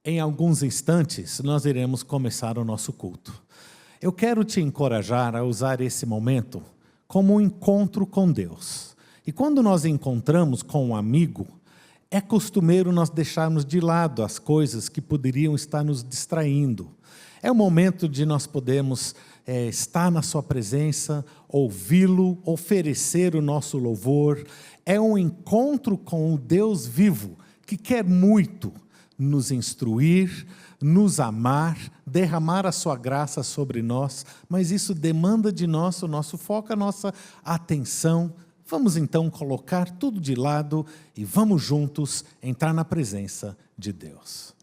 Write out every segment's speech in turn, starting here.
Em alguns instantes, nós iremos começar o nosso culto. Eu quero te encorajar a usar esse momento como um encontro com Deus. E quando nós encontramos com um amigo, é costumeiro nós deixarmos de lado as coisas que poderiam estar nos distraindo. É o momento de nós podermos estar na sua presença, ouvi-lo, oferecer o nosso louvor. É um encontro com o Deus vivo, que quer muito nos instruir, nos amar, derramar a sua graça sobre nós, mas isso demanda de nós o nosso foco, a nossa atenção. Vamos então colocar tudo de lado e vamos juntos entrar na presença de Deus.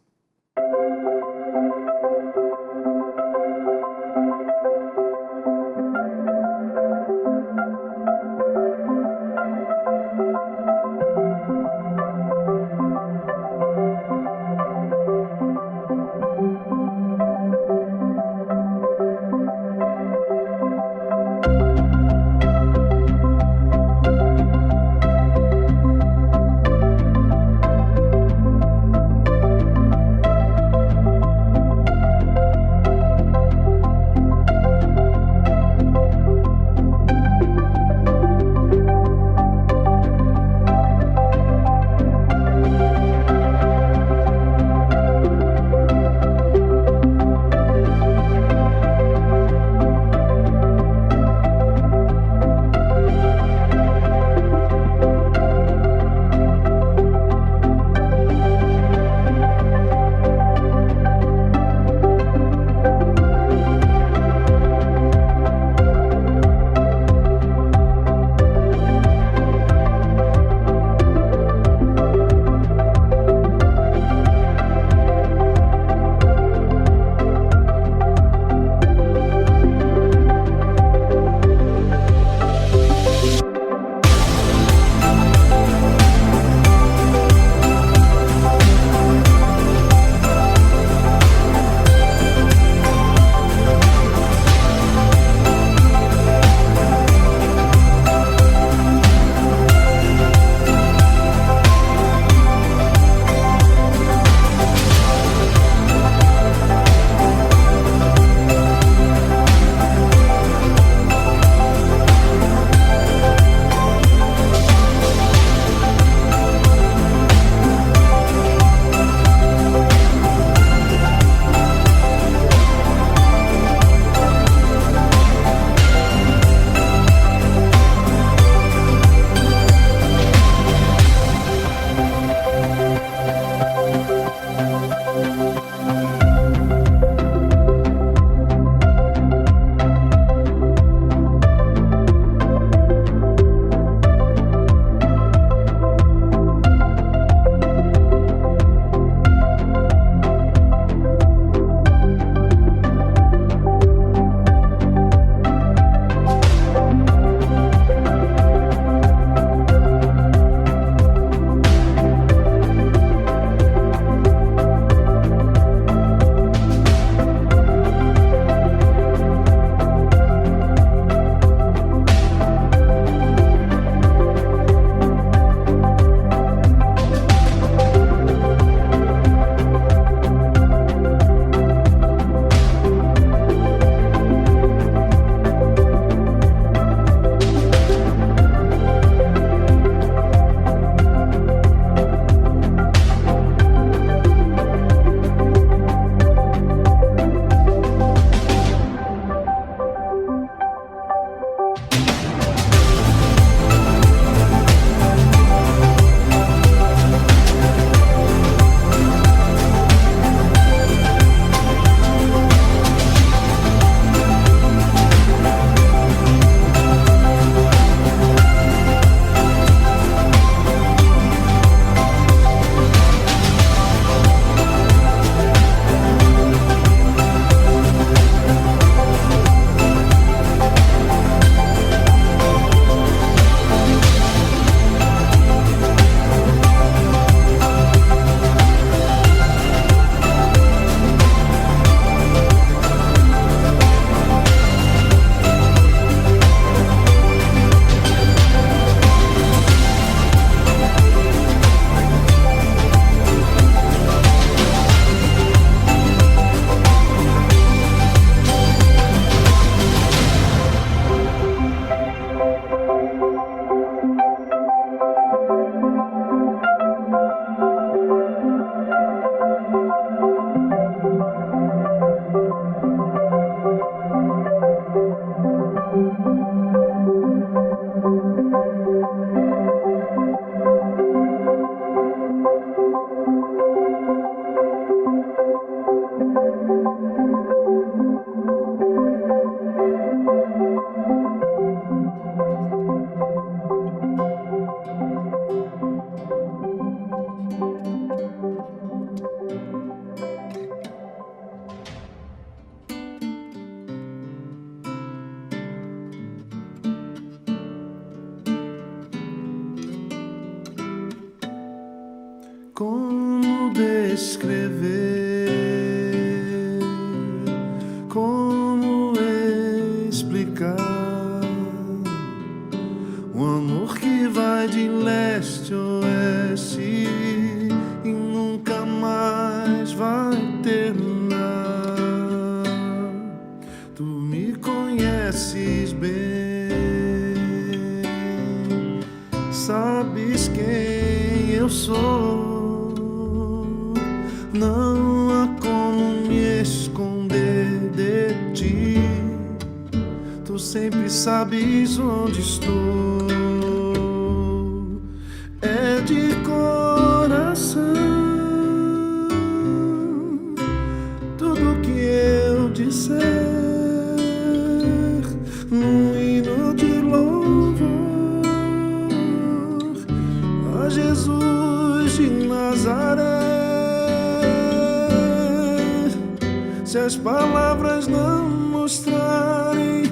ver como explicar o amor que vai de leste a oeste e nunca mais vai terminar. Tu me conheces bem, sabes quem eu sou. Não há como me esconder de ti. Tu sempre sabes onde estou. É de coração tudo que eu disser, num hino de louvor a Jesus de Nazaré. Se as palavras não mostrarem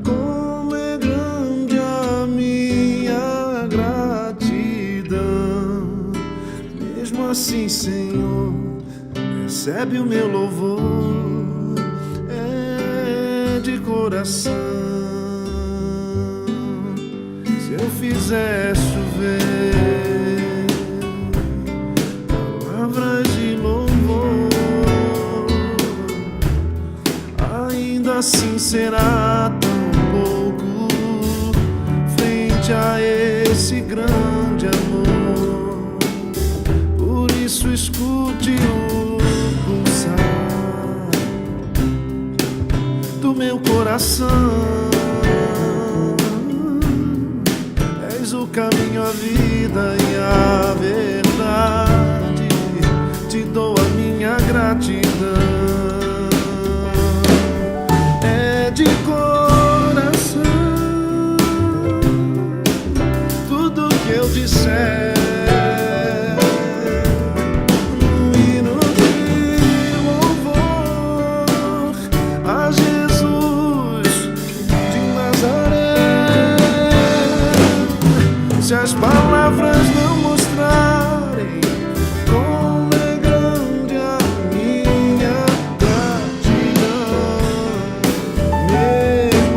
como é grande a minha gratidão, mesmo assim, Senhor, recebe o meu louvor, é de coração. Se eu fizer chover palavras de louvor, ainda assim será tão pouco frente a esse grande amor. Por isso escute o pulsar do meu coração. És o caminho, a vida e a verdade. Te dou a minha gratidão. De coração, tudo que eu disser, um hino de louvor a Jesus de Nazaré. Se as palavras não mostrarem como é grande a minha gratidão,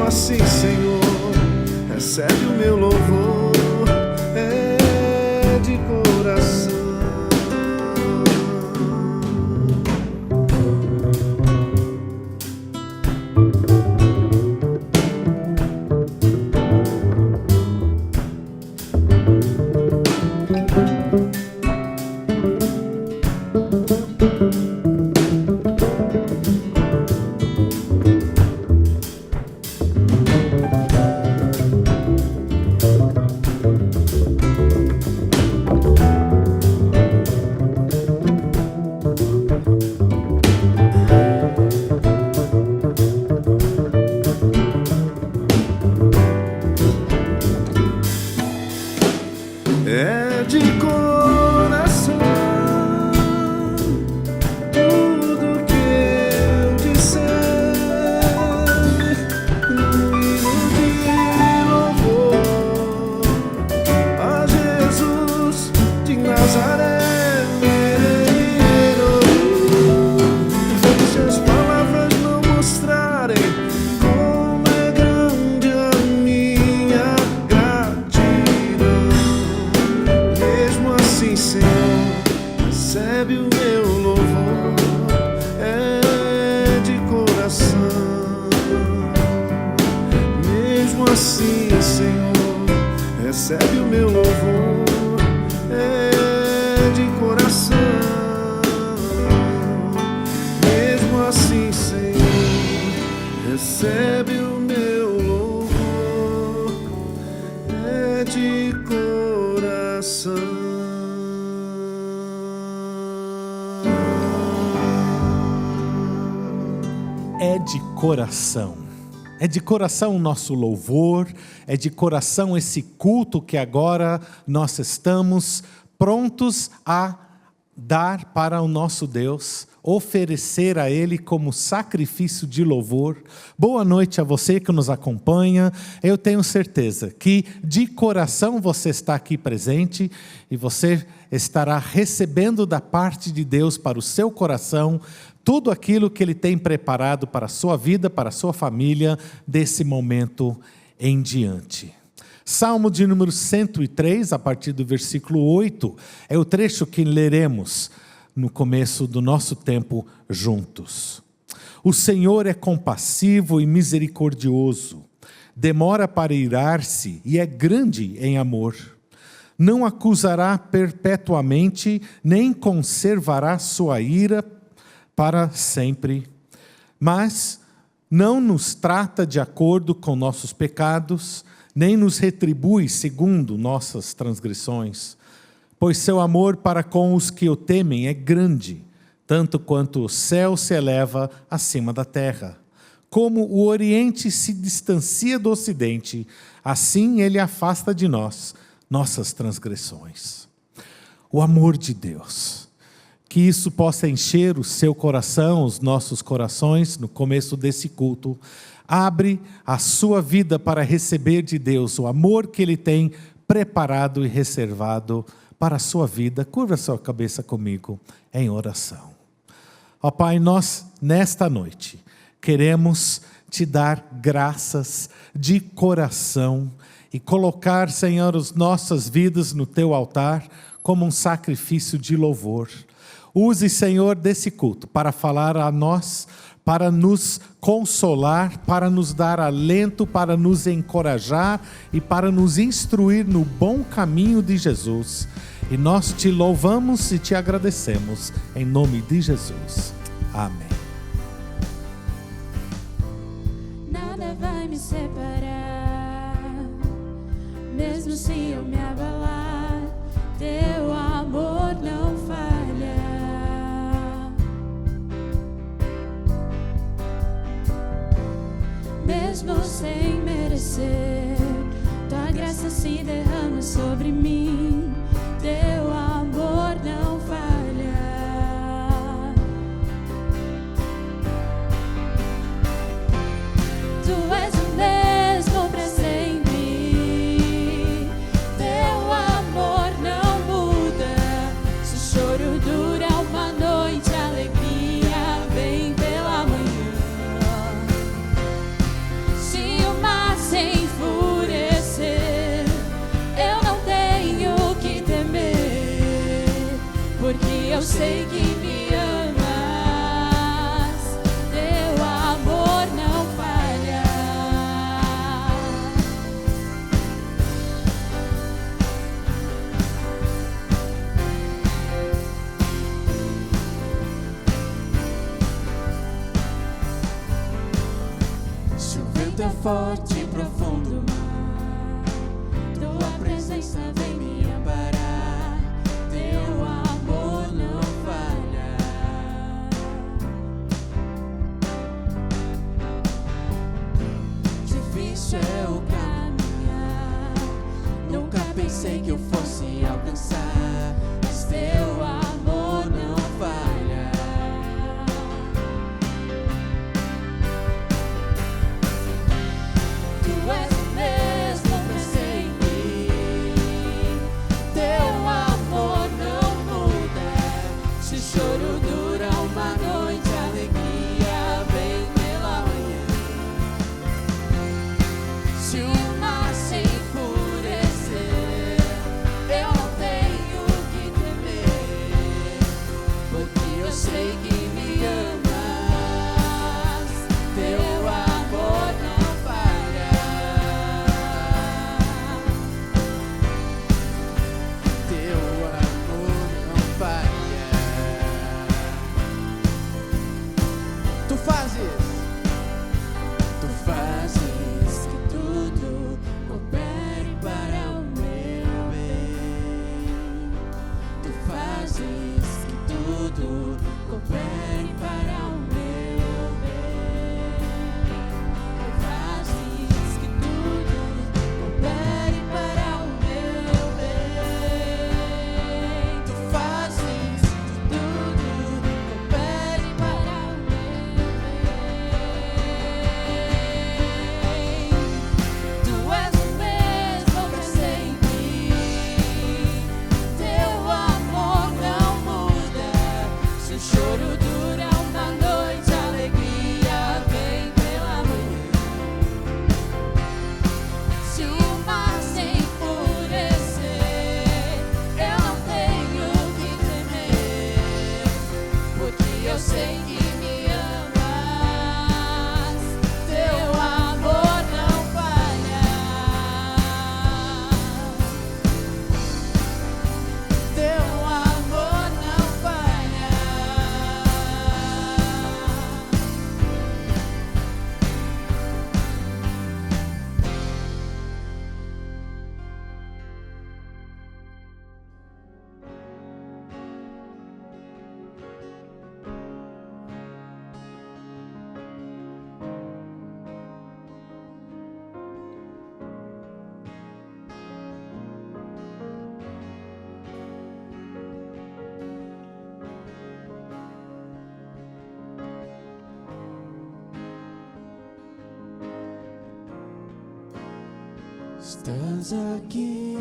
assim, Senhor, recebe o meu louvor, é de coração. É de coração tudo que eu disser, num hino de louvor a Jesus de Nazaré. Se as palavras não mostrarem como é grande a minha gratidão, assim, Senhor, recebe o meu louvor, é de coração. Mesmo assim, Senhor, recebe o meu louvor, é de coração. Mesmo assim, Senhor, recebe o meu louvor, é de coração. É de coração. É de coração o nosso louvor, é de coração esse culto que agora nós estamos prontos a dar para o nosso Deus, oferecer a Ele como sacrifício de louvor. Boa noite a você que nos acompanha. Eu tenho certeza que de coração você está aqui presente e você estará recebendo da parte de Deus para o seu coração tudo aquilo que Ele tem preparado para a sua vida, para a sua família, desse momento em diante. Salmo de número 103, a partir do versículo 8, é o trecho que leremos no começo do nosso tempo juntos. O Senhor é compassivo e misericordioso, demora para irar-se e é grande em amor. Não acusará perpetuamente, nem conservará sua ira para sempre, mas não nos trata de acordo com nossos pecados, nem nos retribui segundo nossas transgressões, pois seu amor para com os que o temem é grande, tanto quanto o céu se eleva acima da terra. Como o Oriente se distancia do Ocidente, assim Ele afasta de nós nossas transgressões. O amor de Deus, que isso possa encher o seu coração, os nossos corações, no começo desse culto. Abre a sua vida para receber de Deus o amor que Ele tem preparado e reservado para a sua vida. Curva a sua cabeça comigo em oração. Ó Pai, nós nesta noite queremos Te dar graças de coração e colocar, Senhor, as nossas vidas no Teu altar como um sacrifício de louvor. Use, Senhor, desse culto para falar a nós, para nos consolar, para nos dar alento, para nos encorajar e para nos instruir no bom caminho de Jesus. E nós Te louvamos e Te agradecemos, em nome de Jesus. Amém. Nada vai me separar, mesmo se eu me abalar, Teu amor não falha. Mesmo sem merecer, Tua graça se derrama sobre mim, Teu amor não falha. Tu és o mesmo pra sempre, Teu amor não muda. Se o choro dura uma noite, a alegria vem pela manhã. Se enfurecer, eu não tenho que temer, porque eu sei que me amas, Teu amor não falha. Se o vento é forte e profundo mar, Tua presença vem me amparar, Teu amor não falha. Difícil é o caminhar, nunca pensei que eu fosse alcançar, mas Teu amor não falha. Tu és o mesmo pra sempre, Teu amor não muda. Se o choro dura uma noite, a alegria vem pela manhã. Se o mar se enfurecer, eu não tenho que temer, porque eu sei que me amas, Teu amor não falha. Teu amor não falha. Tu fazes Que tudo coopere para o meu bem. Tu fazes que tudo coopere para eu sei que me amas. Teu amor não falha. Teu amor não falha. Estás aqui,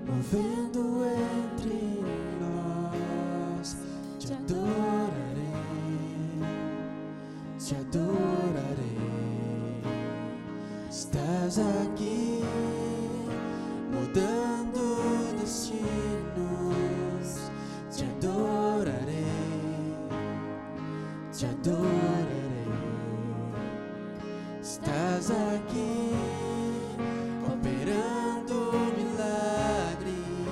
movendo entre nós. Te adorarei, te adorarei. Estás aqui, mudando destinos. Te adorarei, te adorarei. Estás aqui, operando milagres.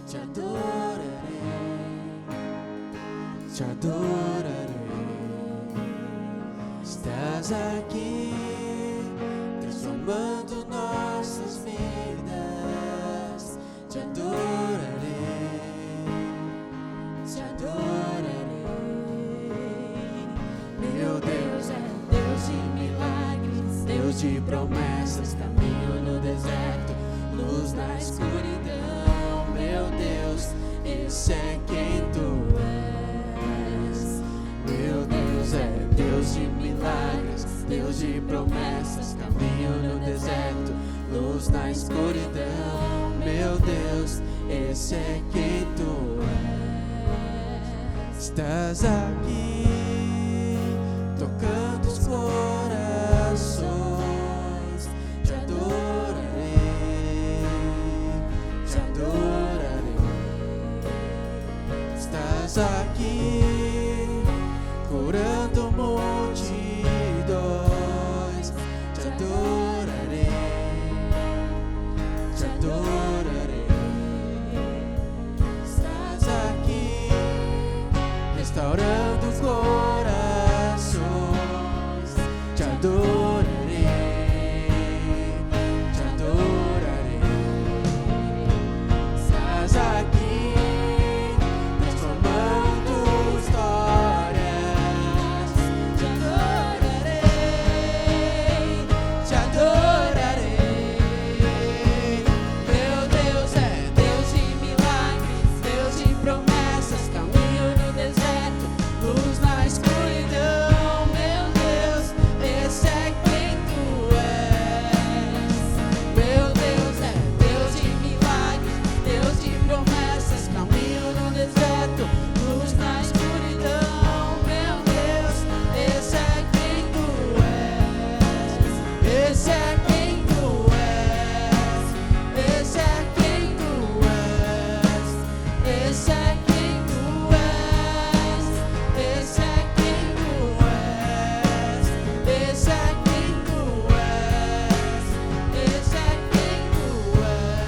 Te adorarei, te adorarei. Estás aqui, transformando nossas vidas. Te adorarei, te adorarei. Meu Deus é Deus de milagres, Deus de promessas, caminho no deserto, luz na escuridão. Meu Deus, esse é quem tu és. Meu Deus é Deus de milagres, Deus de promessas, caminho no deserto, luz na escuridão. Meu Deus, esse é quem tu és. Estás aqui, tocando os corações. Te adorarei, te adorarei. Estás aqui, curando multidões. Te adorarei, te adorarei. Estás aqui, restaurando corações. Te adorarei, te adorarei. Estás aqui, transformando histórias. Te adorarei, te adorarei. Meu Deus é Deus de milagres, Deus de promessas, caminho no deserto, luz na escuridão. Meu Deus, esse é quem tu és. Meu Deus é Deus de milagres, Deus de promessas, caminho no deserto, luz na escuridão. Meu Deus, esse é quem tu és. Esse é quem tu és. Esse é quem tu és. Esse é quem tu és. Esse é quem tu és. Esse é quem tu és. Esse é quem tu és.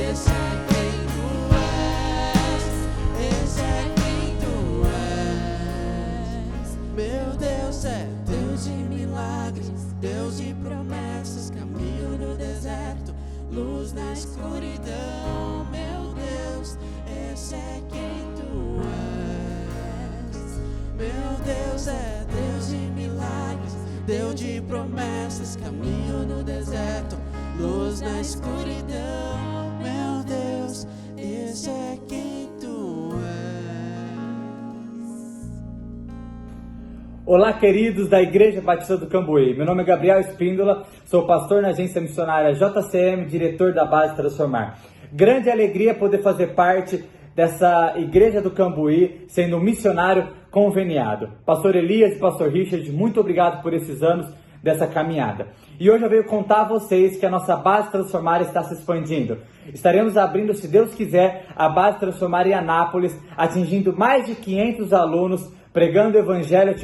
Esse é quem tu és. Esse é quem tu és. Meu Deus é Deus de milagres, Deus de promessas, caminho no deserto, luz na escuridão. Meu Deus, esse é quem tu és. Meu Deus é Deus de milagres, Deus de promessas, caminho no deserto, luz na escuridão. Meu Deus, esse é quem tu és. Olá, queridos da Igreja Batista do Cambuí. Meu nome é Gabriel Espíndola, sou pastor na agência missionária JCM, diretor da Base Transformar. Grande alegria poder fazer parte dessa Igreja do Cambuí, sendo um missionário conveniado. Pastor Elias e Pastor Richard, muito obrigado por esses anos dessa caminhada. E hoje eu venho contar a vocês que a nossa Base Transformar está se expandindo. Estaremos abrindo, se Deus quiser, a Base Transformar em Anápolis, atingindo mais de 500 alunos, pregando o Evangelho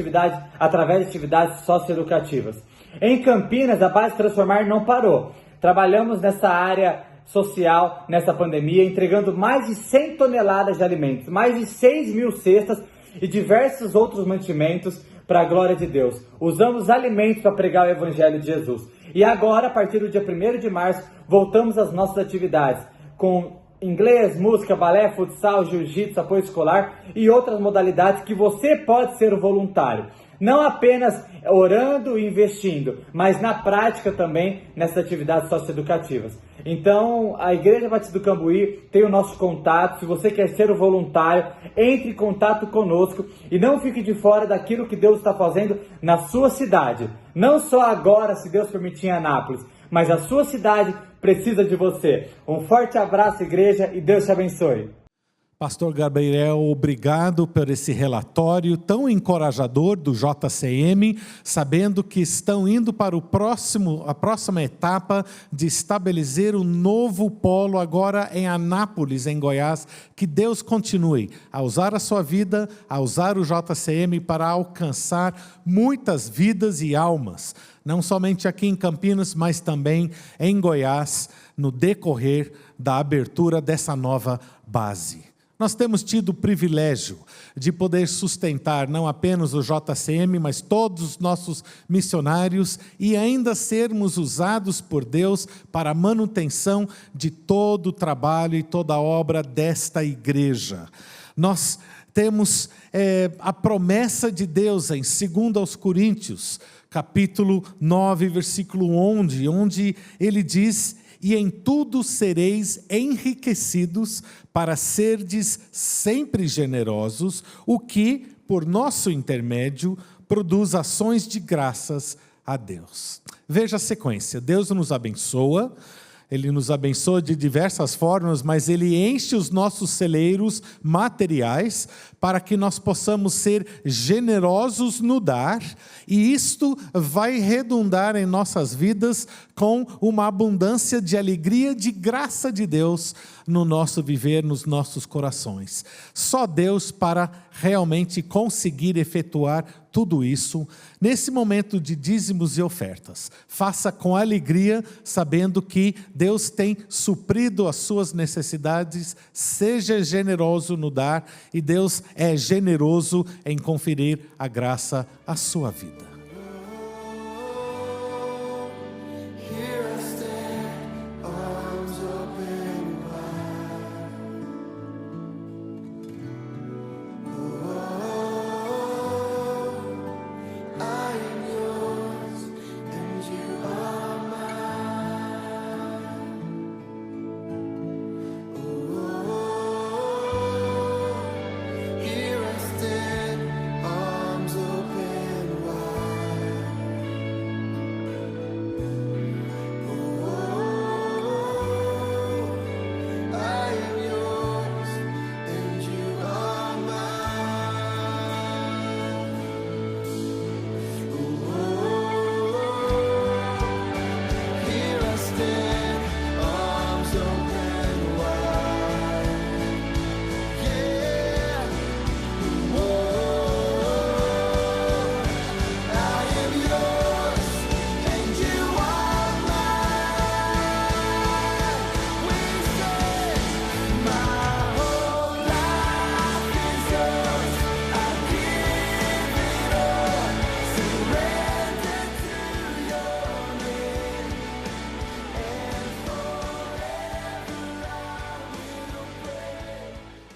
através de atividades socioeducativas. Em Campinas, a Base Transformar não parou. Trabalhamos nessa área social, nessa pandemia, entregando mais de 100 toneladas de alimentos, mais de 6.000 cestas e diversos outros mantimentos para a glória de Deus. Usamos alimentos para pregar o Evangelho de Jesus. E agora, a partir do dia 1º de março, voltamos às nossas atividades com inglês, música, balé, futsal, jiu-jitsu, apoio escolar e outras modalidades que você pode ser o voluntário. Não apenas orando e investindo, mas na prática também nessas atividades socioeducativas. Então, a Igreja Batista do Cambuí tem o nosso contato. Se você quer ser o voluntário, entre em contato conosco e não fique de fora daquilo que Deus está fazendo na sua cidade. Não só agora, se Deus permitir, em Anápolis, mas a sua cidade precisa de você. Um forte abraço, igreja, e Deus te abençoe. Pastor Gabriel, obrigado por esse relatório tão encorajador do JCM, sabendo que estão indo para a próxima etapa de estabelecer um novo polo agora em Anápolis, em Goiás. Que Deus continue a usar a sua vida, a usar o JCM para alcançar muitas vidas e almas, não somente aqui em Campinas, mas também em Goiás, no decorrer da abertura dessa nova base. Nós temos tido o privilégio de poder sustentar não apenas o JCM, mas todos os nossos missionários e ainda sermos usados por Deus para a manutenção de todo o trabalho e toda a obra desta igreja. Nós temos a promessa de Deus em 2 Coríntios, capítulo 9, versículo 11, onde ele diz: e em tudo sereis enriquecidos para serdes sempre generosos, o que, por nosso intermédio, produz ações de graças a Deus. Veja a sequência: Deus nos abençoa, Ele nos abençoa de diversas formas, mas Ele enche os nossos celeiros materiais para que nós possamos ser generosos no dar, e isto vai redundar em nossas vidas com uma abundância de alegria, de graça de Deus no nosso viver, nos nossos corações. Só Deus para realmente conseguir efetuar tudo isso nesse momento de dízimos e ofertas. Faça com alegria, sabendo que Deus tem suprido as suas necessidades. Seja generoso no dar, e Deus é generoso em conferir a graça à sua vida.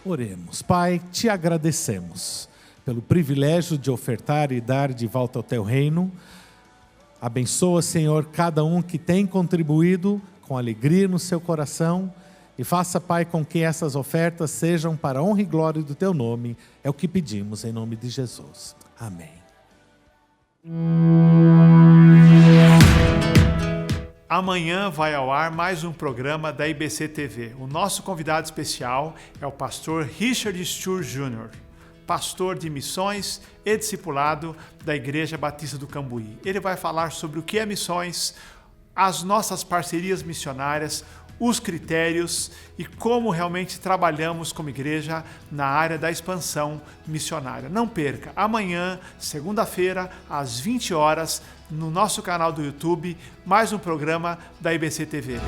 Oremos. Pai, te agradecemos pelo privilégio de ofertar e dar de volta ao teu reino. Abençoa, Senhor, cada um que tem contribuído com alegria no seu coração, e faça, Pai, com que essas ofertas sejam para a honra e glória do teu nome. É o que pedimos em nome de Jesus. Amém. Amanhã vai ao ar mais um programa da IBC TV. O nosso convidado especial é o pastor Richard Stur Jr. pastor de missões e discipulado da Igreja Batista do Cambuí. Ele vai falar sobre o que é missões, as nossas parcerias missionárias, os critérios e como realmente trabalhamos como igreja na área da expansão missionária. Não perca, amanhã, segunda-feira, às 20 horas, no nosso canal do YouTube, mais um programa da IBC TV.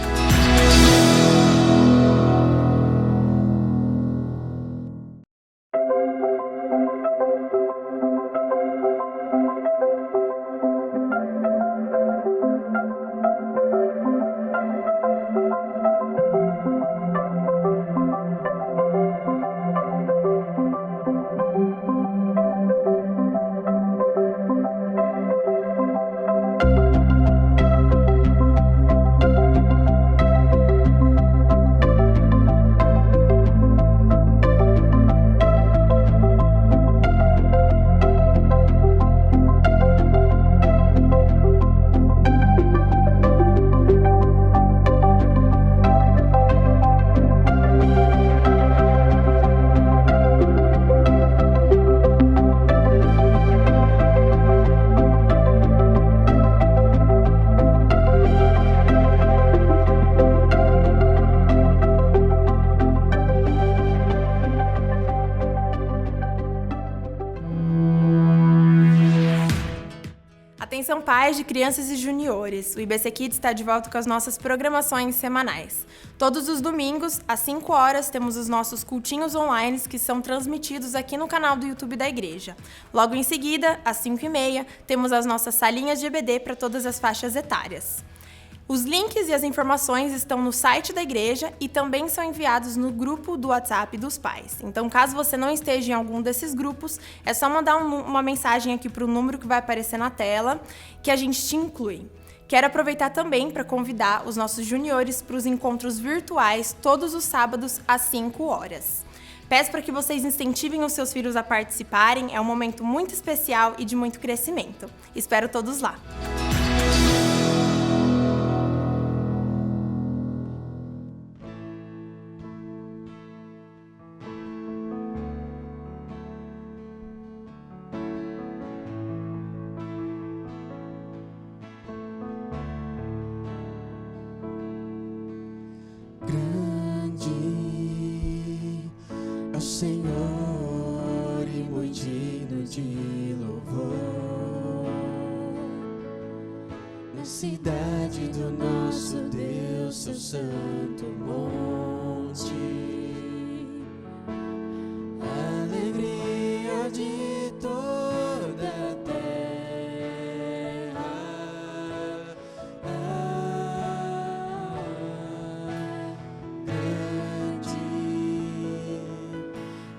Atenção pais de crianças e juniores, o IBC Kids está de volta com as nossas programações semanais. Todos os domingos, às 5 horas, temos os nossos cultinhos online que são transmitidos aqui no canal do YouTube da igreja. Logo em seguida, às 5h30, temos as nossas salinhas de EBD para todas as faixas etárias. Os links e as informações estão no site da igreja e também são enviados no grupo do WhatsApp dos pais. Então, caso você não esteja em algum desses grupos, é só mandar uma mensagem aqui para o número que vai aparecer na tela, que a gente te inclui. Quero aproveitar também para convidar os nossos juniores para os encontros virtuais todos os sábados às 5 horas. Peço para que vocês incentivem os seus filhos a participarem, é um momento muito especial e de muito crescimento. Espero todos lá! Senhor, e muito digno de louvor, na cidade do nosso Deus, seu santo monte, alegria de toda a terra,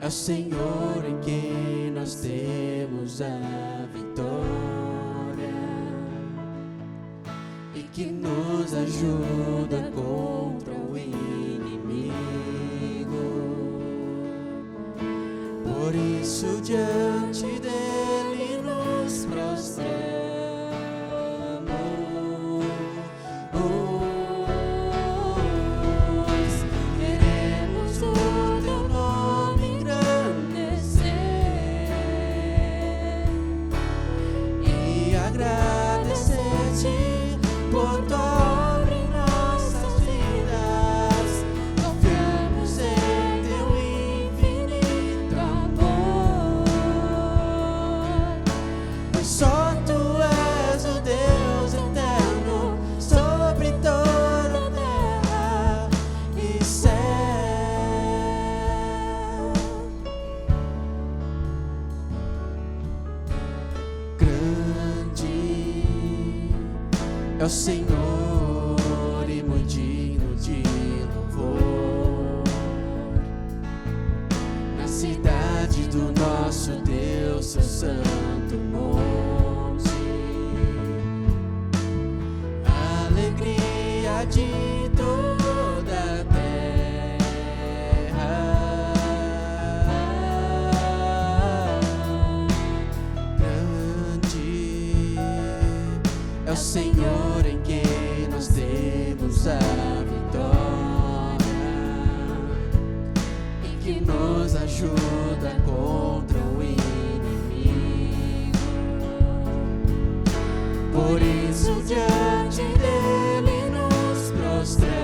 é o Senhor em quem nós temos a vitória e que nos ajuda contra o inimigo. Por isso diante dele nos prostramos. É o Senhor e muito digno de louvor, na cidade do nosso Deus, seu santo monte, alegria de toda a terra, grande é o Senhor em quem diante dele nos prostramos.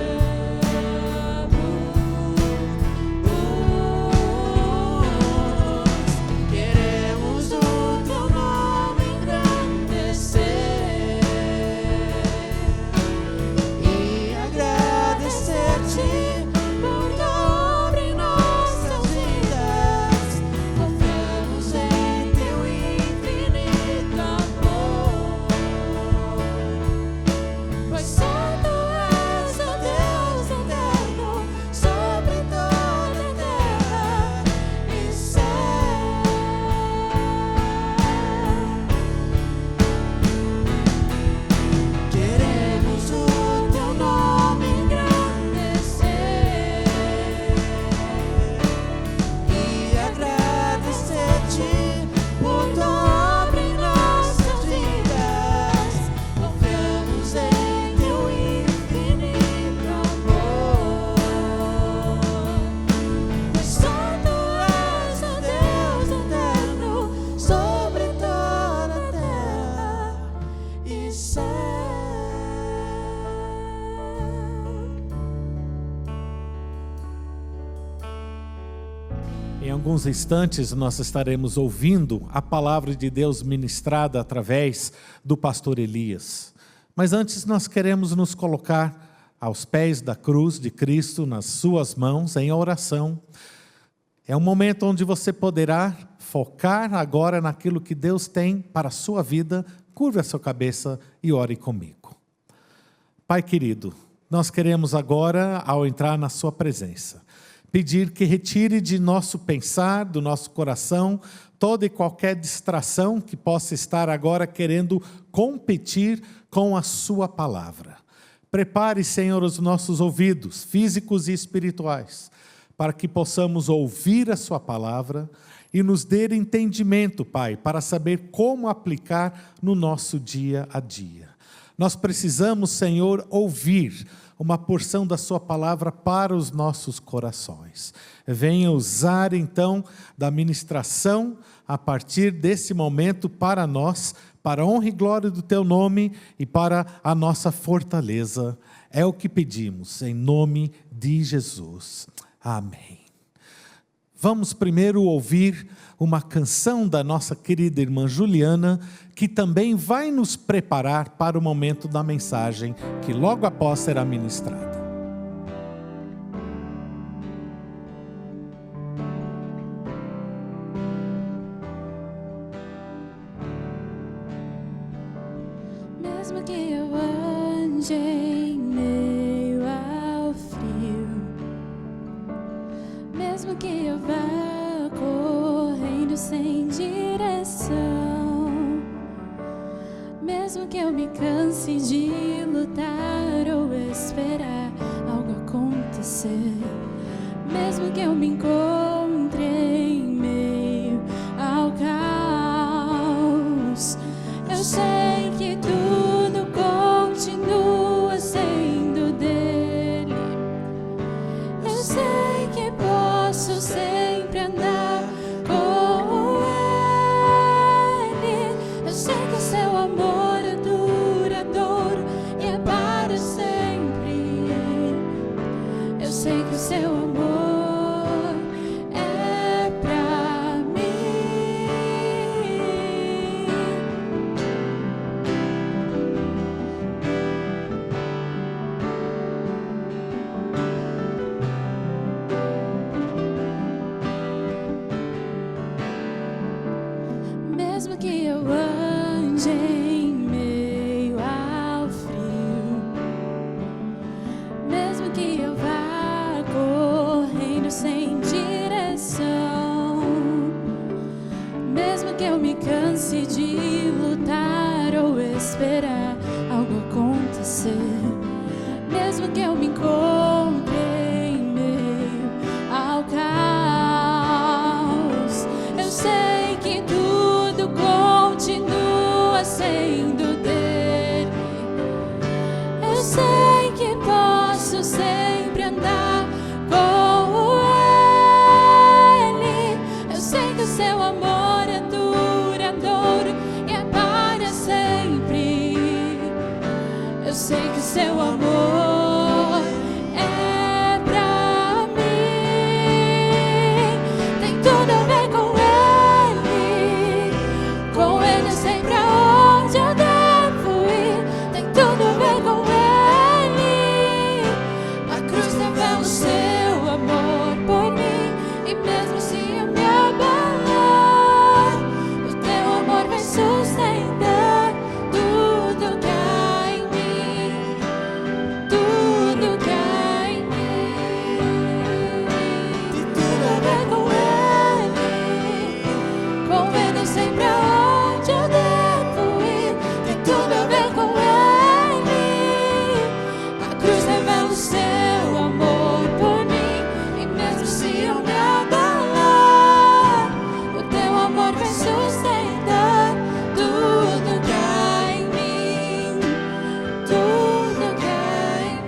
Queremos o teu nome engrandecer e agradecer-te por tua obra em nossas vidas. Confiamos em teu infinito amor, pois só tu és o Deus eterno sobre toda a terra e céu. Queremos o teu nome engrandecer e agradecer-te por tua obra em nossas vidas. Confiamos em teu infinito amor, pois só tu és o Deus eterno sobre toda a terra e céu. Em alguns instantes nós estaremos ouvindo a palavra de Deus ministrada através do pastor Elias. Mas antes nós queremos nos colocar aos pés da cruz de Cristo, nas suas mãos, em oração. É um momento onde você poderá focar agora naquilo que Deus tem para a sua vida. Curve a sua cabeça e ore comigo. Pai querido, nós queremos agora, ao entrar na sua presença, pedir que retire de nosso pensar, do nosso coração, toda e qualquer distração que possa estar agora querendo competir com a sua palavra. Prepare, Senhor, os nossos ouvidos, físicos e espirituais, para que possamos ouvir a sua palavra e nos dê entendimento, Pai, para saber como aplicar no nosso dia a dia. Nós precisamos, Senhor, ouvir uma porção da sua palavra para os nossos corações. Venha usar então da ministração a partir desse momento para nós, para a honra e glória do teu nome e para a nossa fortaleza. É o que pedimos, em nome de Jesus. Amém. Vamos primeiro ouvir uma canção da nossa querida irmã Juliana, que também vai nos preparar para o momento da mensagem, que logo após será ministrada. Mesmo que eu ande em meio ao frio, mesmo que eu vá correndo sem direção, mesmo que eu me canse de lutar ou esperar algo acontecer, mesmo que eu me encontre em meio ao caos, eu sei que tudo continua sendo dele. Eu sei que posso sempre andar com ele. Eu sei que o seu amor é duradouro e é para sempre. Eu sei que o seu amor é pra mim. Mesmo que eu ande em meio ao frio, mesmo que eu vá correndo sem direção, mesmo que eu me canse de lutar ou esperar algo acontecer, mesmo que eu me encontre em meio ao caos, eu sei que tudo continua sendo dele. Eu sei que posso sempre andar com ele. Eu sei que o seu amor é duradouro e é para sempre. sei que o seu amor é pra mim. Tem tudo a ver com Ele. Com Ele eu sei pra onde eu devo ir. Tem tudo a ver com Ele. A cruz revela o seu amor por mim. E mesmo assim eu me abalar, o teu amor vai sustentar tudo que há em mim. Tudo que há em mim. Tem tudo a ver com Ele. Com Ele eu sei pra onde eu devo ir. Tem tudo a ver com Ele. A cruz revela o seu amor por mim. E mesmo se eu me abalar, o teu amor vai sustentar tudo que há em mim. Tudo que há em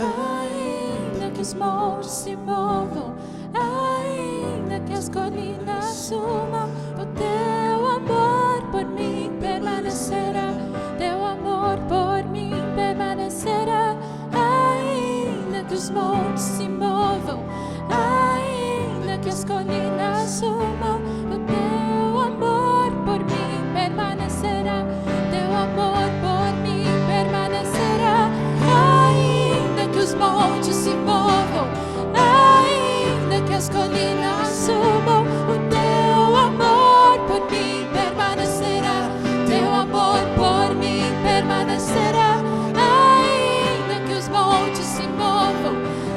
Ainda que os montes se movam, ainda que as colinas sumam, o teu amor por mim permanecerá. Teu amor por mim permanecerá. Ainda que os montes se movam, ainda que as colinas sumam, o teu amor por mim permanecerá. Teu amor por mim permanecerá. Ainda que os montes se movam, ainda que as colinas sumam, o teu amor por mim permanecerá. Teu amor por mim permanecerá. Ainda que os montes se movam,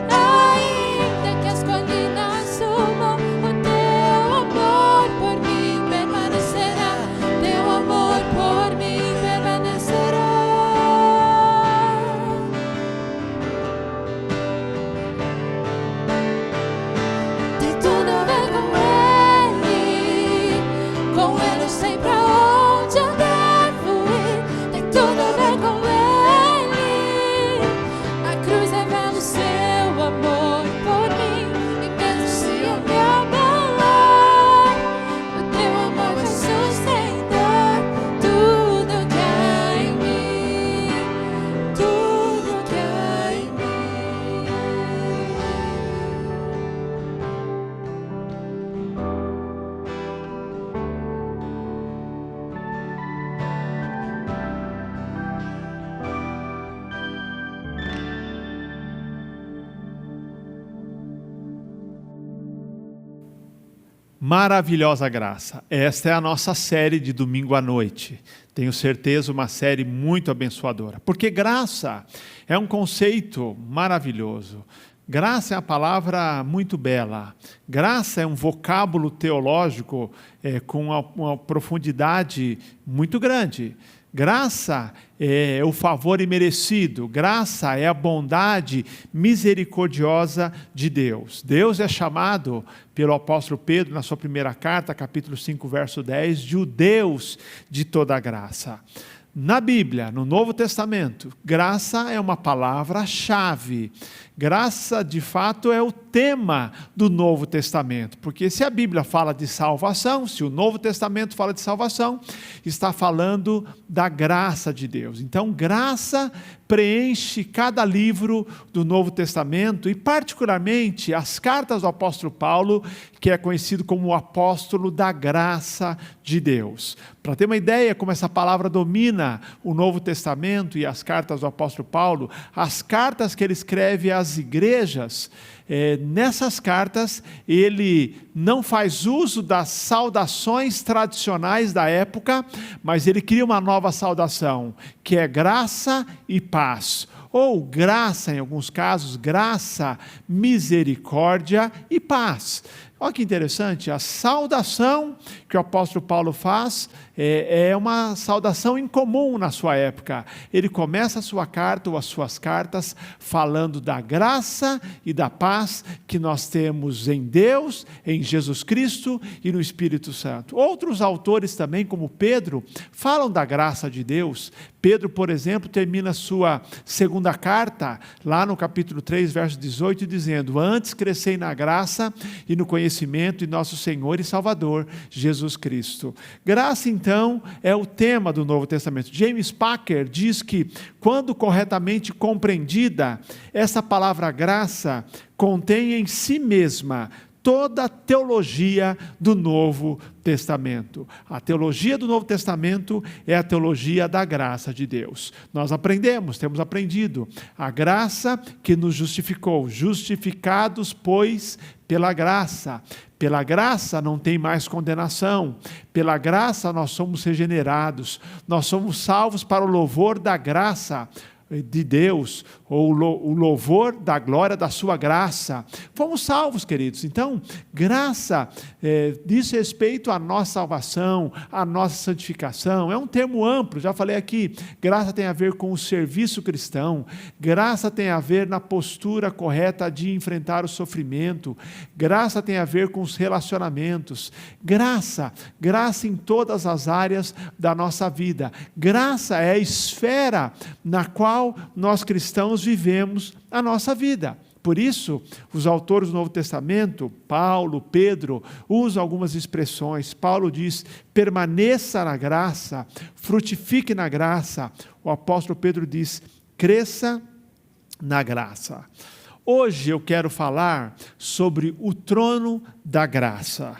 ainda que as colinas sumam, o teu amor por mim permanecerá. Teu amor por mim permanecerá. Tem tudo a ver com Ele. Com Ele eu sei pra onde eu devo ir. Tem tudo a ver com Ele. A cruz revela o seu amor por mim. E mesmo se eu me abalar, o teu amor vai sustentar tudo que há em mim. Tudo que há em mim. Maravilhosa graça. Esta é a nossa série de domingo à noite. Tenho certeza uma série muito abençoadora. Porque graça é um conceito maravilhoso. Graça é uma palavra muito bela. Graça é um vocábulo teológico com uma profundidade muito grande. Graça é o favor imerecido. Graça é a bondade misericordiosa de Deus. Deus é chamado pelo apóstolo Pedro, na sua primeira carta, capítulo 5, verso 10, de o Deus de toda graça. Na Bíblia, no Novo Testamento, graça é uma palavra-chave. Graça, de fato, é o tema do Novo Testamento, porque se a Bíblia fala de salvação, se o Novo Testamento fala de salvação, está falando da graça de Deus. Então, graça preenche cada livro do Novo Testamento e, particularmente, as cartas do apóstolo Paulo, que é conhecido como o apóstolo da graça de Deus. Para ter uma ideia como essa palavra domina o Novo Testamento e as cartas do apóstolo Paulo, as cartas que ele escreve às igrejas, nessas cartas ele não faz uso das saudações tradicionais da época, mas ele cria uma nova saudação, que é graça e paz. Ou graça, em alguns casos, graça, misericórdia e paz. Olha que interessante, a saudação que o apóstolo Paulo faz é uma saudação incomum na sua época. Ele começa a sua carta ou as suas cartas falando da graça e da paz que nós temos em Deus, em Jesus Cristo e no Espírito Santo. Outros autores também, como Pedro, falam da graça de Deus. Pedro, por exemplo, termina sua segunda carta, lá no capítulo 3, verso 18, dizendo: antes crescei na graça e no conhecimento de nosso Senhor e Salvador, Jesus Cristo. Graça, então, é o tema do Novo Testamento. James Packer diz que, quando corretamente compreendida, essa palavra graça contém em si mesma toda a teologia do Novo Testamento. A teologia do Novo Testamento é a teologia da graça de Deus. Nós temos aprendido a graça que nos justificou, justificados, pois, pela graça. Pela graça não tem mais condenação. Pela graça nós somos regenerados. Nós somos salvos para o louvor da graça de Deus, ou o louvor da glória da sua graça. Fomos salvos, queridos. Então, graça diz respeito à nossa salvação, à nossa santificação. É um termo amplo, já falei aqui. Graça tem a ver com o serviço cristão. Graça tem a ver na postura correta de enfrentar o sofrimento. Graça tem a ver com os relacionamentos. Graça em todas as áreas da nossa vida. Graça é a esfera na qual nós cristãos vivemos a nossa vida. Por isso, os autores do Novo Testamento, Paulo, Pedro, usam algumas expressões. Paulo diz: permaneça na graça, frutifique na graça. O apóstolo Pedro diz: cresça na graça. Hoje eu quero falar sobre o trono da graça,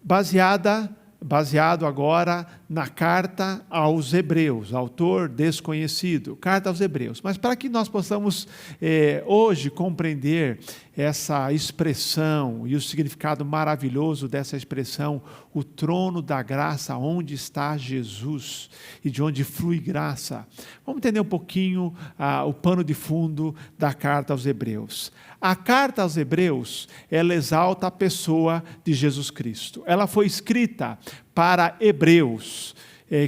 baseado agora na carta aos Hebreus, autor desconhecido, carta aos Hebreus. Mas para que nós possamos hoje compreender essa expressão e o significado maravilhoso dessa expressão, o trono da graça, onde está Jesus e de onde flui graça, vamos entender um pouquinho o pano de fundo da carta aos Hebreus. A carta aos Hebreus, ela exalta a pessoa de Jesus Cristo. Ela foi escrita para hebreus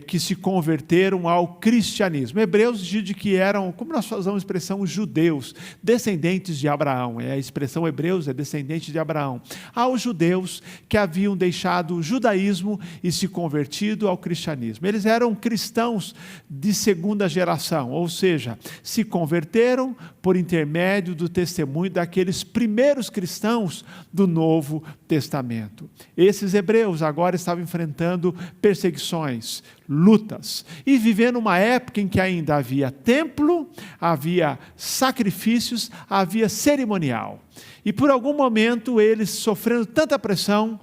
que se converteram ao cristianismo. Hebreus diz que eram, como nós usamos a expressão, judeus, descendentes de Abraão. A expressão hebreus é descendente de Abraão. Aos judeus que haviam deixado o judaísmo e se convertido ao cristianismo. Eles eram cristãos de segunda geração, ou seja, se converteram por intermédio do testemunho daqueles primeiros cristãos do Novo Testamento. Esses hebreus agora estavam enfrentando perseguições, lutas, e vivendo uma época em que ainda havia templo, havia sacrifícios, havia cerimonial. E por algum momento eles, sofrendo tanta pressão,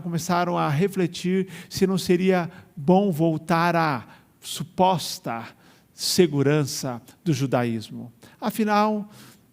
começaram a refletir se não seria bom voltar à suposta segurança do judaísmo. Afinal,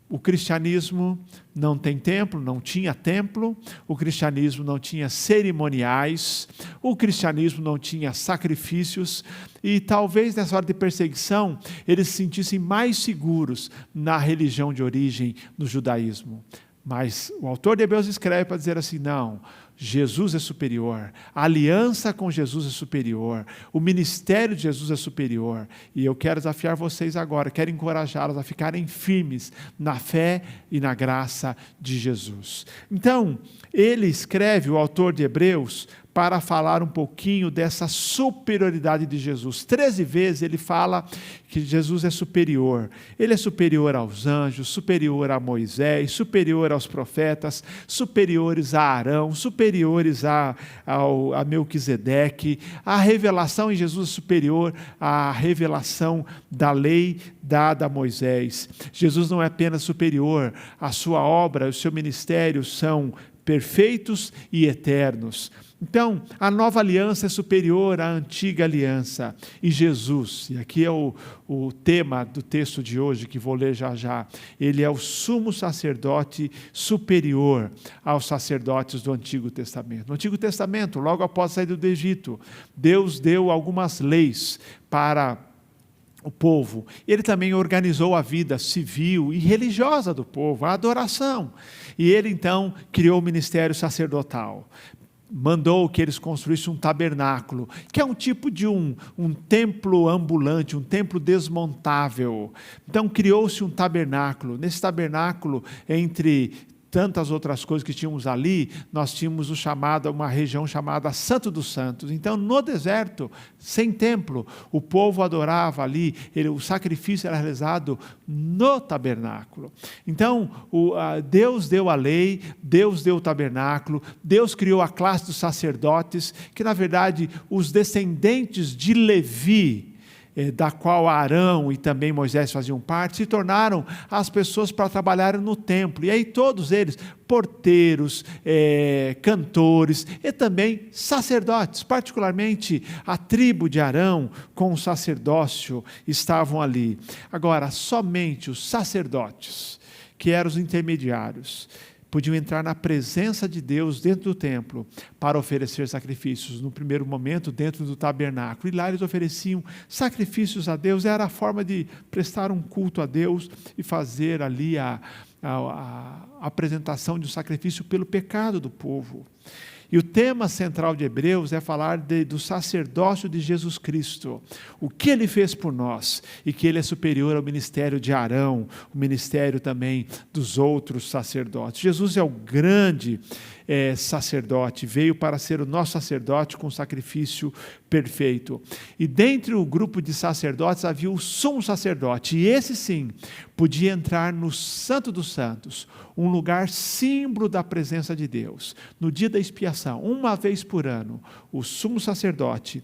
o cristianismo não tem templo, não tinha templo, o cristianismo não tinha cerimoniais, o cristianismo não tinha sacrifícios, e talvez nessa hora de perseguição eles se sentissem mais seguros na religião de origem, no judaísmo. Mas o autor de Hebreus escreve para dizer assim: não, Jesus é superior, a aliança com Jesus é superior, o ministério de Jesus é superior, e eu quero desafiar vocês agora, quero encorajá-los a ficarem firmes na fé e na graça de Jesus. Então, ele escreve, o autor de Hebreus, para falar um pouquinho dessa superioridade de Jesus. 13 vezes ele fala que Jesus é superior. Ele é superior aos anjos, superior a Moisés, superior aos profetas, superiores a Arão, superiores a Melquisedeque. A revelação em Jesus é superior à revelação da lei dada a Moisés. Jesus não é apenas superior, a sua obra, o seu ministério são perfeitos e eternos. Então, a nova aliança é superior à antiga aliança. E Jesus, e aqui é o tema do texto de hoje, que vou ler já, ele é o sumo sacerdote superior aos sacerdotes do Antigo Testamento. No Antigo Testamento, logo após a saída do Egito, Deus deu algumas leis para o povo. Ele também organizou a vida civil e religiosa do povo, a adoração. E ele então criou o ministério sacerdotal. Mandou que eles construíssem um tabernáculo, que é um tipo de um templo ambulante, um templo desmontável. Então criou-se um tabernáculo. Nesse tabernáculo, entre tantas outras coisas que tínhamos ali, nós tínhamos uma região chamada Santo dos Santos. Então, no deserto, sem templo, o povo adorava ali, o sacrifício era realizado no tabernáculo. Então, Deus deu a lei, Deus deu o tabernáculo, Deus criou a classe dos sacerdotes, que na verdade os descendentes de Levi, da qual Arão e também Moisés faziam parte, se tornaram as pessoas para trabalharem no templo. E aí todos eles, porteiros, cantores e também sacerdotes, particularmente a tribo de Arão com o sacerdócio estavam ali. Agora, somente os sacerdotes, que eram os intermediários, podiam entrar na presença de Deus dentro do templo para oferecer sacrifícios, no primeiro momento dentro do tabernáculo, e lá eles ofereciam sacrifícios a Deus, era a forma de prestar um culto a Deus e fazer ali a apresentação de um sacrifício pelo pecado do povo. E o tema central de Hebreus é falar do sacerdócio de Jesus Cristo, o que Ele fez por nós, e que Ele é superior ao ministério de Arão, o ministério também dos outros sacerdotes. Jesus é o grande sacerdote, veio para ser o nosso sacerdote com sacrifício perfeito. E dentre o grupo de sacerdotes havia o sumo sacerdote, e esse sim, podia entrar no Santo dos Santos, um lugar símbolo da presença de Deus. No dia da expiação, uma vez por ano, o sumo sacerdote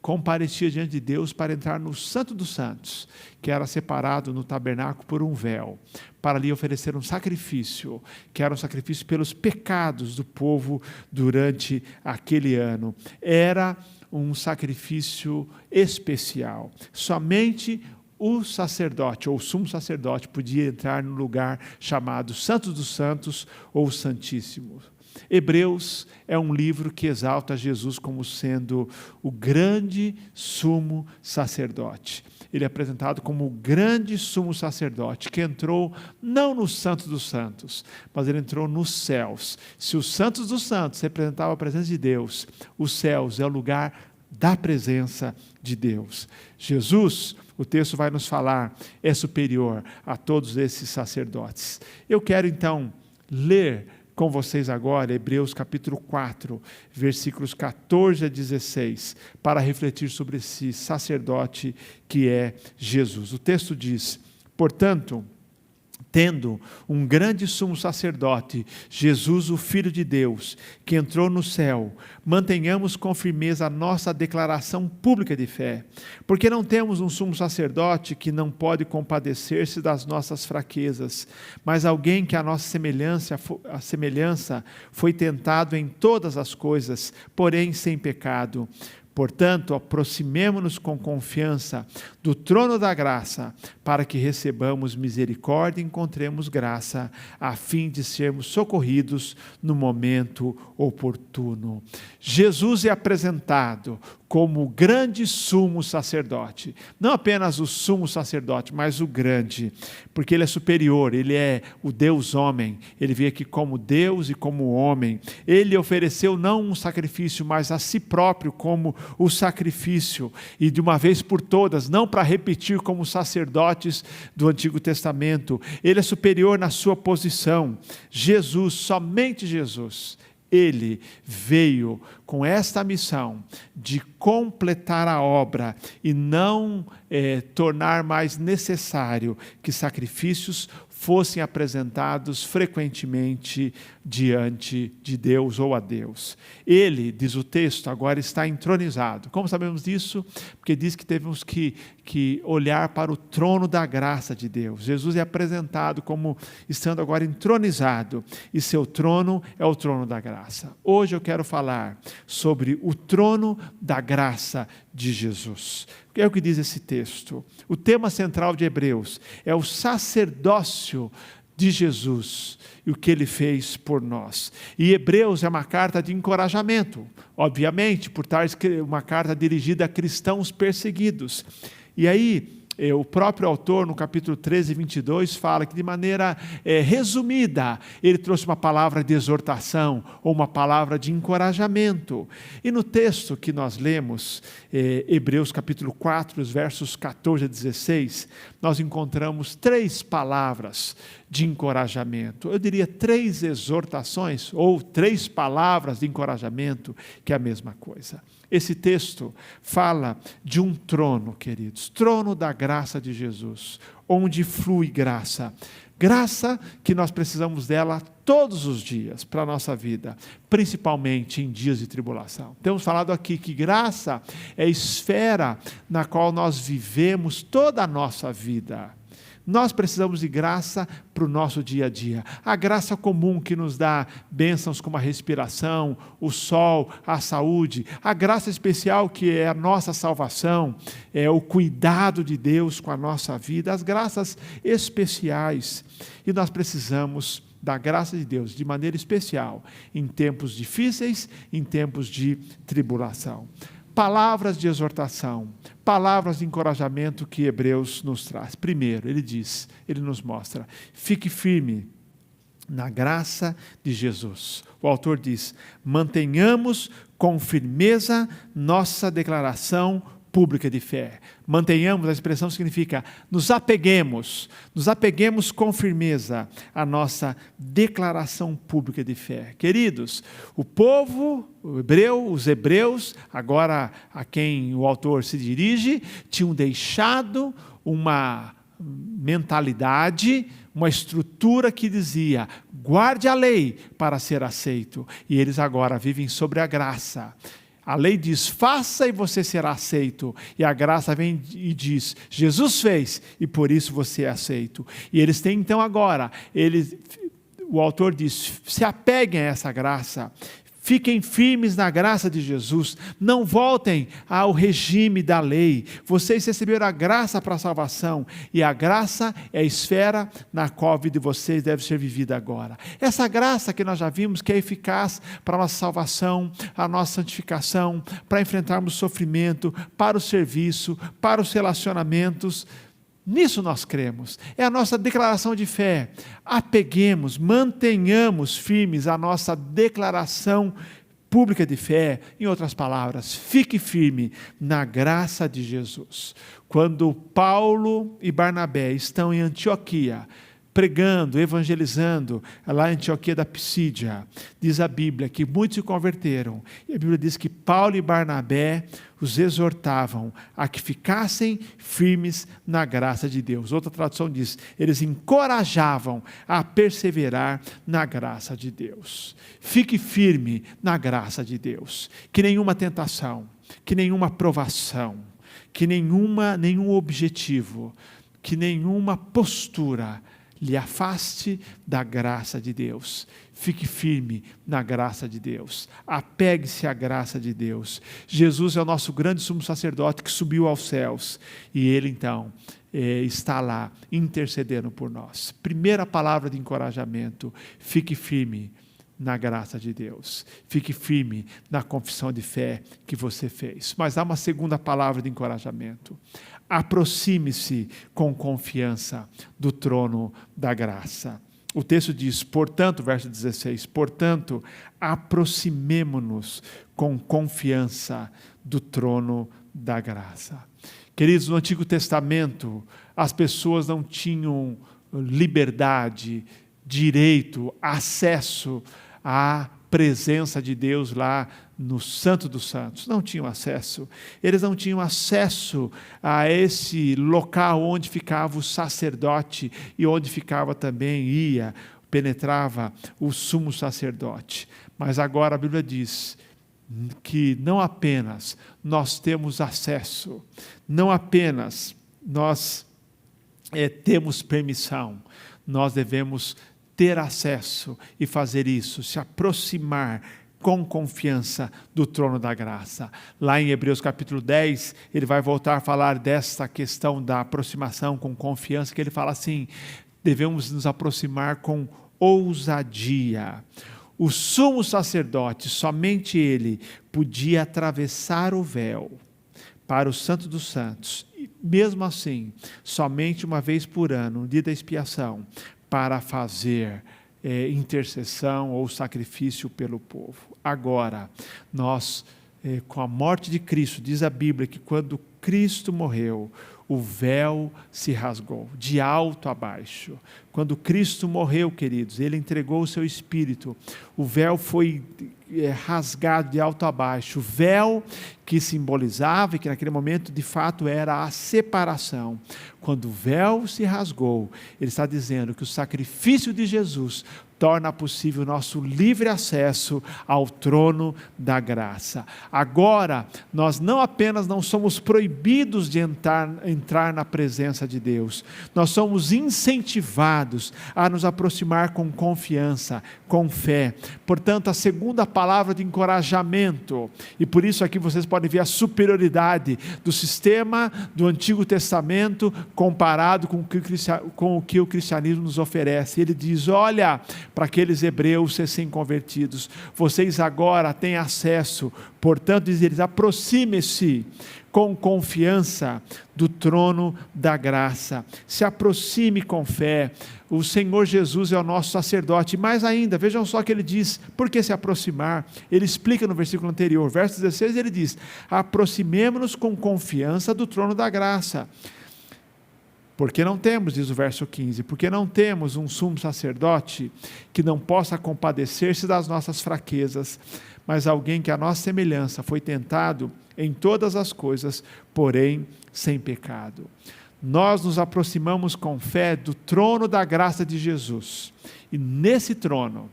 comparecia diante de Deus para entrar no Santo dos Santos, que era separado no tabernáculo por um véu, para ali oferecer um sacrifício, que era um sacrifício pelos pecados do povo durante aquele ano. Era um sacrifício especial. Somente o sacerdote, ou o sumo sacerdote, podia entrar no lugar chamado Santo dos Santos ou Santíssimo. Hebreus é um livro que exalta Jesus como sendo o grande sumo sacerdote. Ele é apresentado como o grande sumo sacerdote, que entrou não no Santo dos Santos, mas ele entrou nos céus. Se os Santos dos Santos representavam a presença de Deus, os céus é o lugar da presença de Deus. Jesus, o texto vai nos falar, é superior a todos esses sacerdotes. Eu quero então ler com vocês agora Hebreus capítulo 4, versículos 14 a 16, para refletir sobre esse sacerdote que é Jesus. O texto diz: portanto, tendo um grande sumo sacerdote, Jesus, o Filho de Deus, que entrou no céu, mantenhamos com firmeza a nossa declaração pública de fé, porque não temos um sumo sacerdote que não pode compadecer-se das nossas fraquezas, mas alguém que a nossa semelhança foi tentado em todas as coisas, porém sem pecado. Portanto, aproximemo-nos com confiança do trono da graça, para que recebamos misericórdia e encontremos graça, a fim de sermos socorridos no momento oportuno. Jesus é apresentado como o grande sumo sacerdote, não apenas o sumo sacerdote, mas o grande, porque ele é superior, ele é o Deus homem, ele veio aqui como Deus e como homem. Ele ofereceu não um sacrifício, mas a si próprio como o sacrifício, e de uma vez por todas, não para repetir como os sacerdotes do Antigo Testamento. Ele é superior na sua posição. Jesus, somente Jesus, ele veio com esta missão de completar a obra e não tornar mais necessário que sacrifícios fossem apresentados frequentemente diante de Deus ou a Deus. Ele, diz o texto, agora está entronizado. Como sabemos disso? Porque diz que temos que olhar para o trono da graça de Deus. Jesus é apresentado como estando agora entronizado, e seu trono é o trono da graça. Hoje eu quero falar sobre o trono da graça de Jesus. É o que diz esse texto. O tema central de Hebreus é o sacerdócio de Jesus e o que ele fez por nós. E Hebreus é uma carta de encorajamento, obviamente, por estar uma carta dirigida a cristãos perseguidos. E aí, o próprio autor, no capítulo 13, 22, fala que de maneira resumida, ele trouxe uma palavra de exortação ou uma palavra de encorajamento. E no texto que nós lemos, Hebreus capítulo 4, os versos 14 a 16, nós encontramos 3 palavras de encorajamento. Eu diria 3 exortações ou 3 palavras de encorajamento, que é a mesma coisa. Esse texto fala de um trono, queridos, trono da graça de Jesus, onde flui graça. Graça que nós precisamos dela todos os dias para a nossa vida, principalmente em dias de tribulação. Temos falado aqui que graça é a esfera na qual nós vivemos toda a nossa vida. Nós precisamos de graça para o nosso dia a dia. A graça comum que nos dá bênçãos como a respiração, o sol, a saúde. A graça especial que é a nossa salvação, é o cuidado de Deus com a nossa vida. As graças especiais. E nós precisamos da graça de Deus de maneira especial em tempos difíceis, em tempos de tribulação. Palavras de exortação, palavras de encorajamento que Hebreus nos traz. Primeiro, ele nos mostra, fique firme na graça de Jesus. O autor diz, mantenhamos com firmeza nossa declaração pública de fé. Mantenhamos, a expressão significa, nos apeguemos com firmeza à nossa declaração pública de fé. Queridos, o povo, os hebreus, agora a quem o autor se dirige, tinham deixado uma mentalidade, uma estrutura que dizia, guarde a lei para ser aceito. E eles agora vivem sobre a graça. A lei diz, faça e você será aceito. E a graça vem e diz, Jesus fez e por isso você é aceito. E eles têm então agora, o autor diz, se apeguem a essa graça. Fiquem firmes na graça de Jesus, não voltem ao regime da lei. Vocês receberam a graça para a salvação, e a graça é a esfera na qual a vida de vocês deve ser vivida agora. Essa graça que nós já vimos que é eficaz para a nossa salvação, a nossa santificação, para enfrentarmos o sofrimento, para o serviço, para os relacionamentos. Nisso nós cremos, é a nossa declaração de fé. Apeguemos, mantenhamos firmes a nossa declaração pública de fé. Em outras palavras, fique firme na graça de Jesus. Quando Paulo e Barnabé estão em Antioquia, pregando, evangelizando, lá em Antioquia da Pisídia, diz a Bíblia que muitos se converteram, e a Bíblia diz que Paulo e Barnabé os exortavam a que ficassem firmes na graça de Deus. Outra tradução diz, eles encorajavam a perseverar na graça de Deus. Fique firme na graça de Deus, que nenhuma tentação, que nenhuma provação, que nenhum objetivo, que nenhuma postura lhe afaste da graça de Deus. Fique firme na graça de Deus. Apegue-se à graça de Deus. Jesus é o nosso grande sumo sacerdote que subiu aos céus. E Ele então está lá intercedendo por nós. Primeira palavra de encorajamento. Fique firme na graça de Deus. Fique firme na confissão de fé que você fez. Mas há uma segunda palavra de encorajamento. Aproxime-se com confiança do trono da graça. O texto diz, portanto, verso 16, portanto, aproximemo-nos com confiança do trono da graça. Queridos, no Antigo Testamento, as pessoas não tinham liberdade, direito, acesso à presença de Deus lá no Santo dos Santos. Não tinham acesso. Eles não tinham acesso a esse local onde ficava o sacerdote e onde ficava também, penetrava o sumo sacerdote. Mas agora a Bíblia diz que não apenas nós temos acesso, não apenas nós temos permissão, nós devemos ter acesso e fazer isso, se aproximar com confiança do trono da graça. Lá em Hebreus capítulo 10, ele vai voltar a falar dessa questão da aproximação com confiança, que ele fala assim, devemos nos aproximar com ousadia. O sumo sacerdote, somente ele, podia atravessar o véu para o Santo dos Santos, mesmo assim, somente uma vez por ano, no dia da expiação, para fazer intercessão ou sacrifício pelo povo. Agora, nós, com a morte de Cristo, diz a Bíblia que quando Cristo morreu, o véu se rasgou, de alto a baixo. Quando Cristo morreu, queridos, Ele entregou o seu Espírito, o véu foi rasgado de alto a baixo, o véu que simbolizava e que naquele momento de fato era a separação. Quando o véu se rasgou, Ele está dizendo que o sacrifício de Jesus torna possível o nosso livre acesso ao trono da graça. Agora, nós não apenas não somos proibidos de entrar na presença de Deus, nós somos incentivados a nos aproximar com confiança, com fé. Portanto, a segunda palavra de encorajamento, e por isso aqui vocês podem ver a superioridade do sistema do Antigo Testamento comparado com o que o cristianismo nos oferece. Ele diz, olha, para aqueles hebreus recém-convertidos, vocês agora têm acesso, portanto, diz eles, aproxime-se com confiança do trono da graça, se aproxime com fé. O Senhor Jesus é o nosso sacerdote. Mais ainda, vejam só que ele diz, por que se aproximar? Ele explica no versículo anterior, verso 16, ele diz, aproximemo-nos com confiança do trono da graça. Porque não temos, diz o verso 15, porque não temos um sumo sacerdote que não possa compadecer-se das nossas fraquezas, mas alguém que a nossa semelhança foi tentado em todas as coisas, porém sem pecado. Nós nos aproximamos com fé do trono da graça de Jesus. E nesse trono,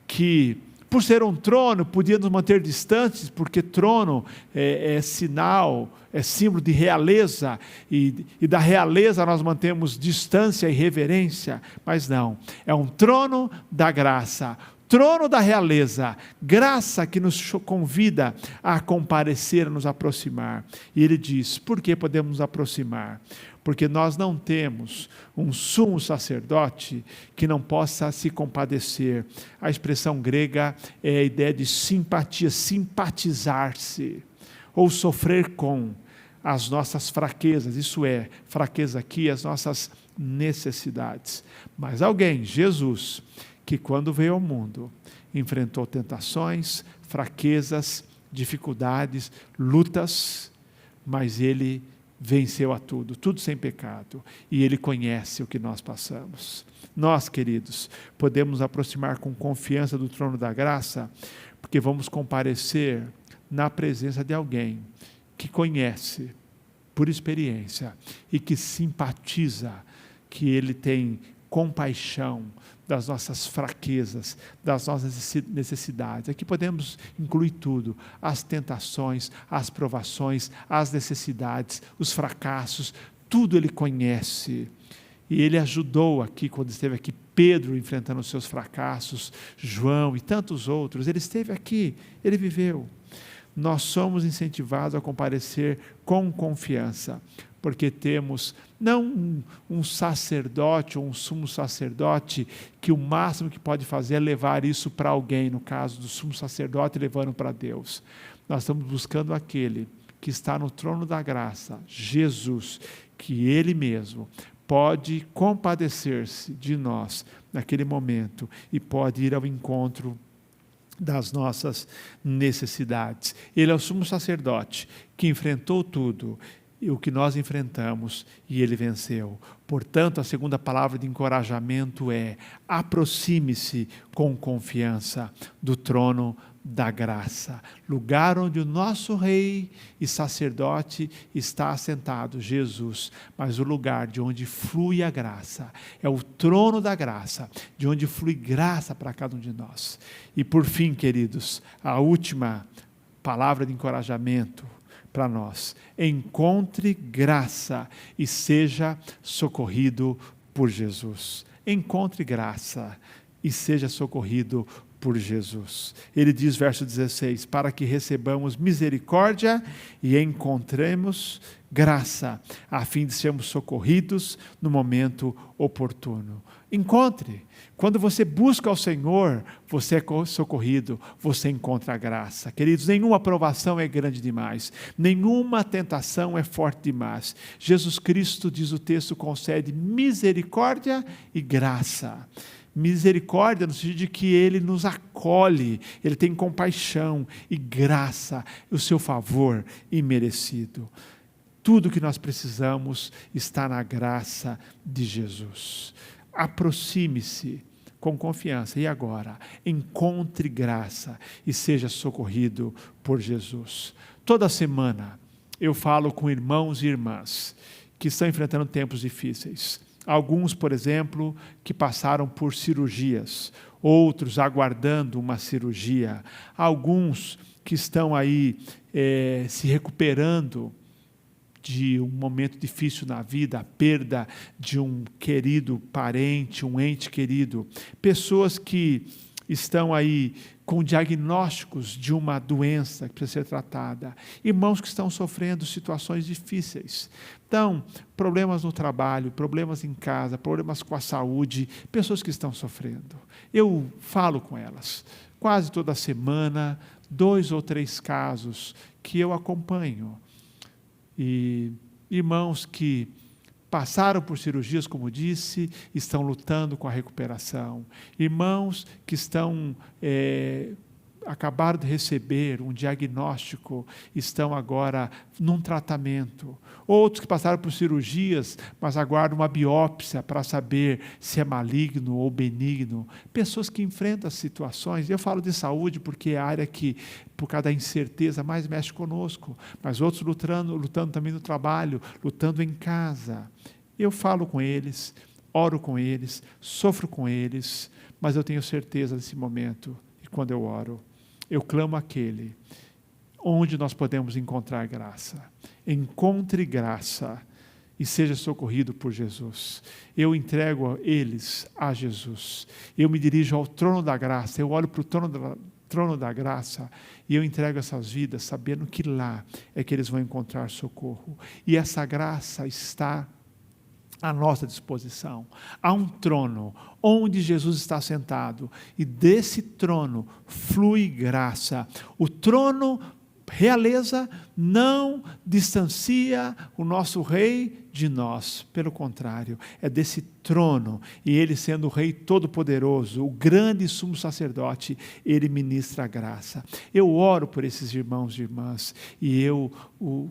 que por ser um trono, podia nos manter distantes, porque trono é sinal, é símbolo de realeza, e da realeza nós mantemos distância e reverência, mas não, é um trono da graça, trono da realeza, graça que nos convida a comparecer, a nos aproximar. E ele diz, por que podemos nos aproximar? Porque nós não temos um sumo sacerdote que não possa se compadecer. A expressão grega é a ideia de simpatia, simpatizar-se, ou sofrer com as nossas fraquezas, isso é, fraqueza aqui, as nossas necessidades. Mas alguém, Jesus, que quando veio ao mundo, enfrentou tentações, fraquezas, dificuldades, lutas, mas ele venceu a tudo sem pecado, e Ele conhece o que nós passamos. Nós, queridos, podemos nos aproximar com confiança do trono da graça, porque vamos comparecer na presença de alguém que conhece, por experiência, e que simpatiza, que Ele tem compaixão das nossas fraquezas, das nossas necessidades. Aqui podemos incluir tudo, as tentações, as provações, as necessidades, os fracassos, tudo Ele conhece. E Ele ajudou aqui, quando esteve aqui, Pedro enfrentando os seus fracassos, João e tantos outros. Ele esteve aqui, Ele viveu. Nós somos incentivados a comparecer com confiança, porque temos não um sacerdote ou um sumo sacerdote que o máximo que pode fazer é levar isso para alguém, no caso do sumo sacerdote levando para Deus. Nós estamos buscando aquele que está no trono da graça, Jesus, que Ele mesmo pode compadecer-se de nós naquele momento e pode ir ao encontro das nossas necessidades. Ele é o sumo sacerdote que enfrentou tudo, e o que nós enfrentamos, e Ele venceu. Portanto, a segunda palavra de encorajamento é: aproxime-se com confiança do trono da graça, lugar onde o nosso Rei e sacerdote está assentado, Jesus, mas o lugar de onde flui a graça, é o trono da graça, de onde flui graça para cada um de nós. E por fim, queridos, a última palavra de encorajamento para nós: encontre graça e seja socorrido por Jesus. Encontre graça e seja socorrido por Jesus. Ele diz, verso 16, para que recebamos misericórdia e encontremos graça, a fim de sermos socorridos no momento oportuno. Encontre. Quando você busca ao Senhor, você é socorrido, você encontra a graça. Queridos, nenhuma provação é grande demais, nenhuma tentação é forte demais. Jesus Cristo, diz o texto, concede misericórdia e graça. Misericórdia no sentido de que Ele nos acolhe, Ele tem compaixão e graça, o seu favor imerecido. Tudo que nós precisamos está na graça de Jesus. Aproxime-se com confiança. E agora? Encontre graça e seja socorrido por Jesus. Toda semana eu falo com irmãos e irmãs que estão enfrentando tempos difíceis. Alguns, por exemplo, que passaram por cirurgias, outros aguardando uma cirurgia, alguns que estão aí se recuperando de um momento difícil na vida, a perda de um querido parente, um ente querido, pessoas que estão aí com diagnósticos de uma doença que precisa ser tratada, irmãos que estão sofrendo situações difíceis. Então, problemas no trabalho, problemas em casa, problemas com a saúde, pessoas que estão sofrendo. Eu falo com elas, quase toda semana, 2 ou 3 casos que eu acompanho. E irmãos que passaram por cirurgias, como disse, estão lutando com a recuperação. Irmãos que acabaram de receber um diagnóstico, estão agora num tratamento. Outros que passaram por cirurgias, mas aguardam uma biópsia para saber se é maligno ou benigno. Pessoas que enfrentam as situações. Eu falo de saúde porque é a área que, por causa da incerteza, mais mexe conosco. Mas outros lutando também no trabalho, lutando em casa. Eu falo com eles, oro com eles, sofro com eles, mas eu tenho certeza nesse momento, e quando eu oro, eu clamo àquele onde nós podemos encontrar graça. Encontre graça e seja socorrido por Jesus. Eu entrego eles a Jesus. Eu me dirijo ao trono da graça, eu olho para o trono da graça e eu entrego essas vidas sabendo que lá é que eles vão encontrar socorro. E essa graça está à nossa disposição. Há um trono onde Jesus está sentado e desse trono flui graça. O trono, realeza, não distancia o nosso rei de nós. Pelo contrário, é desse trono, e ele sendo o rei todo-poderoso, o grande sumo sacerdote, ele ministra a graça. Eu oro por esses irmãos e irmãs, e eu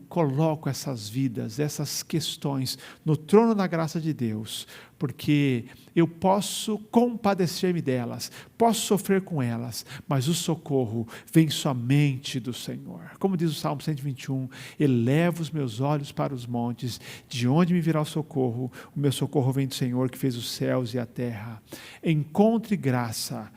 coloco essas vidas, essas questões no trono da graça de Deus, porque eu posso compadecer-me delas, posso sofrer com elas, mas o socorro vem somente do Senhor. Como diz o Salmo 121, elevo os meus olhos para os montes, de onde me virá o socorro? O meu socorro vem do Senhor que fez os céus e a terra. Encontre graça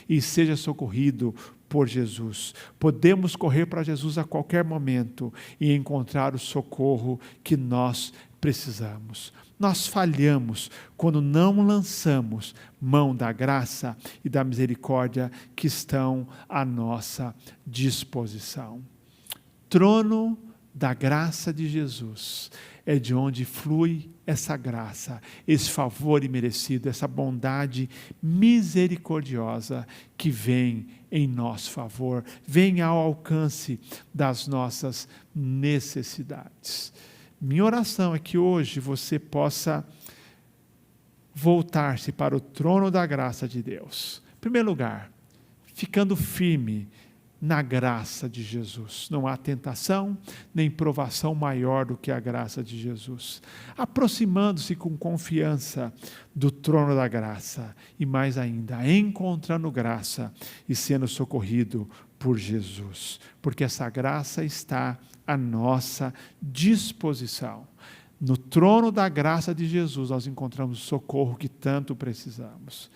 e seja socorrido por Jesus. Podemos correr para Jesus a qualquer momento e encontrar o socorro que nós precisamos. Nós falhamos quando não lançamos mão da graça e da misericórdia que estão à nossa disposição. Trono da graça de Jesus é de onde flui essa graça, esse favor imerecido, essa bondade misericordiosa que vem em nosso favor, vem ao alcance das nossas necessidades. Minha oração é que hoje você possa voltar-se para o trono da graça de Deus. Em primeiro lugar, ficando firme na graça de Jesus. Não há tentação nem provação maior do que a graça de Jesus. Aproximando-se com confiança do trono da graça e mais ainda, encontrando graça e sendo socorrido por Jesus, porque essa graça está à nossa disposição. No trono da graça de Jesus nós encontramos o socorro que tanto precisamos.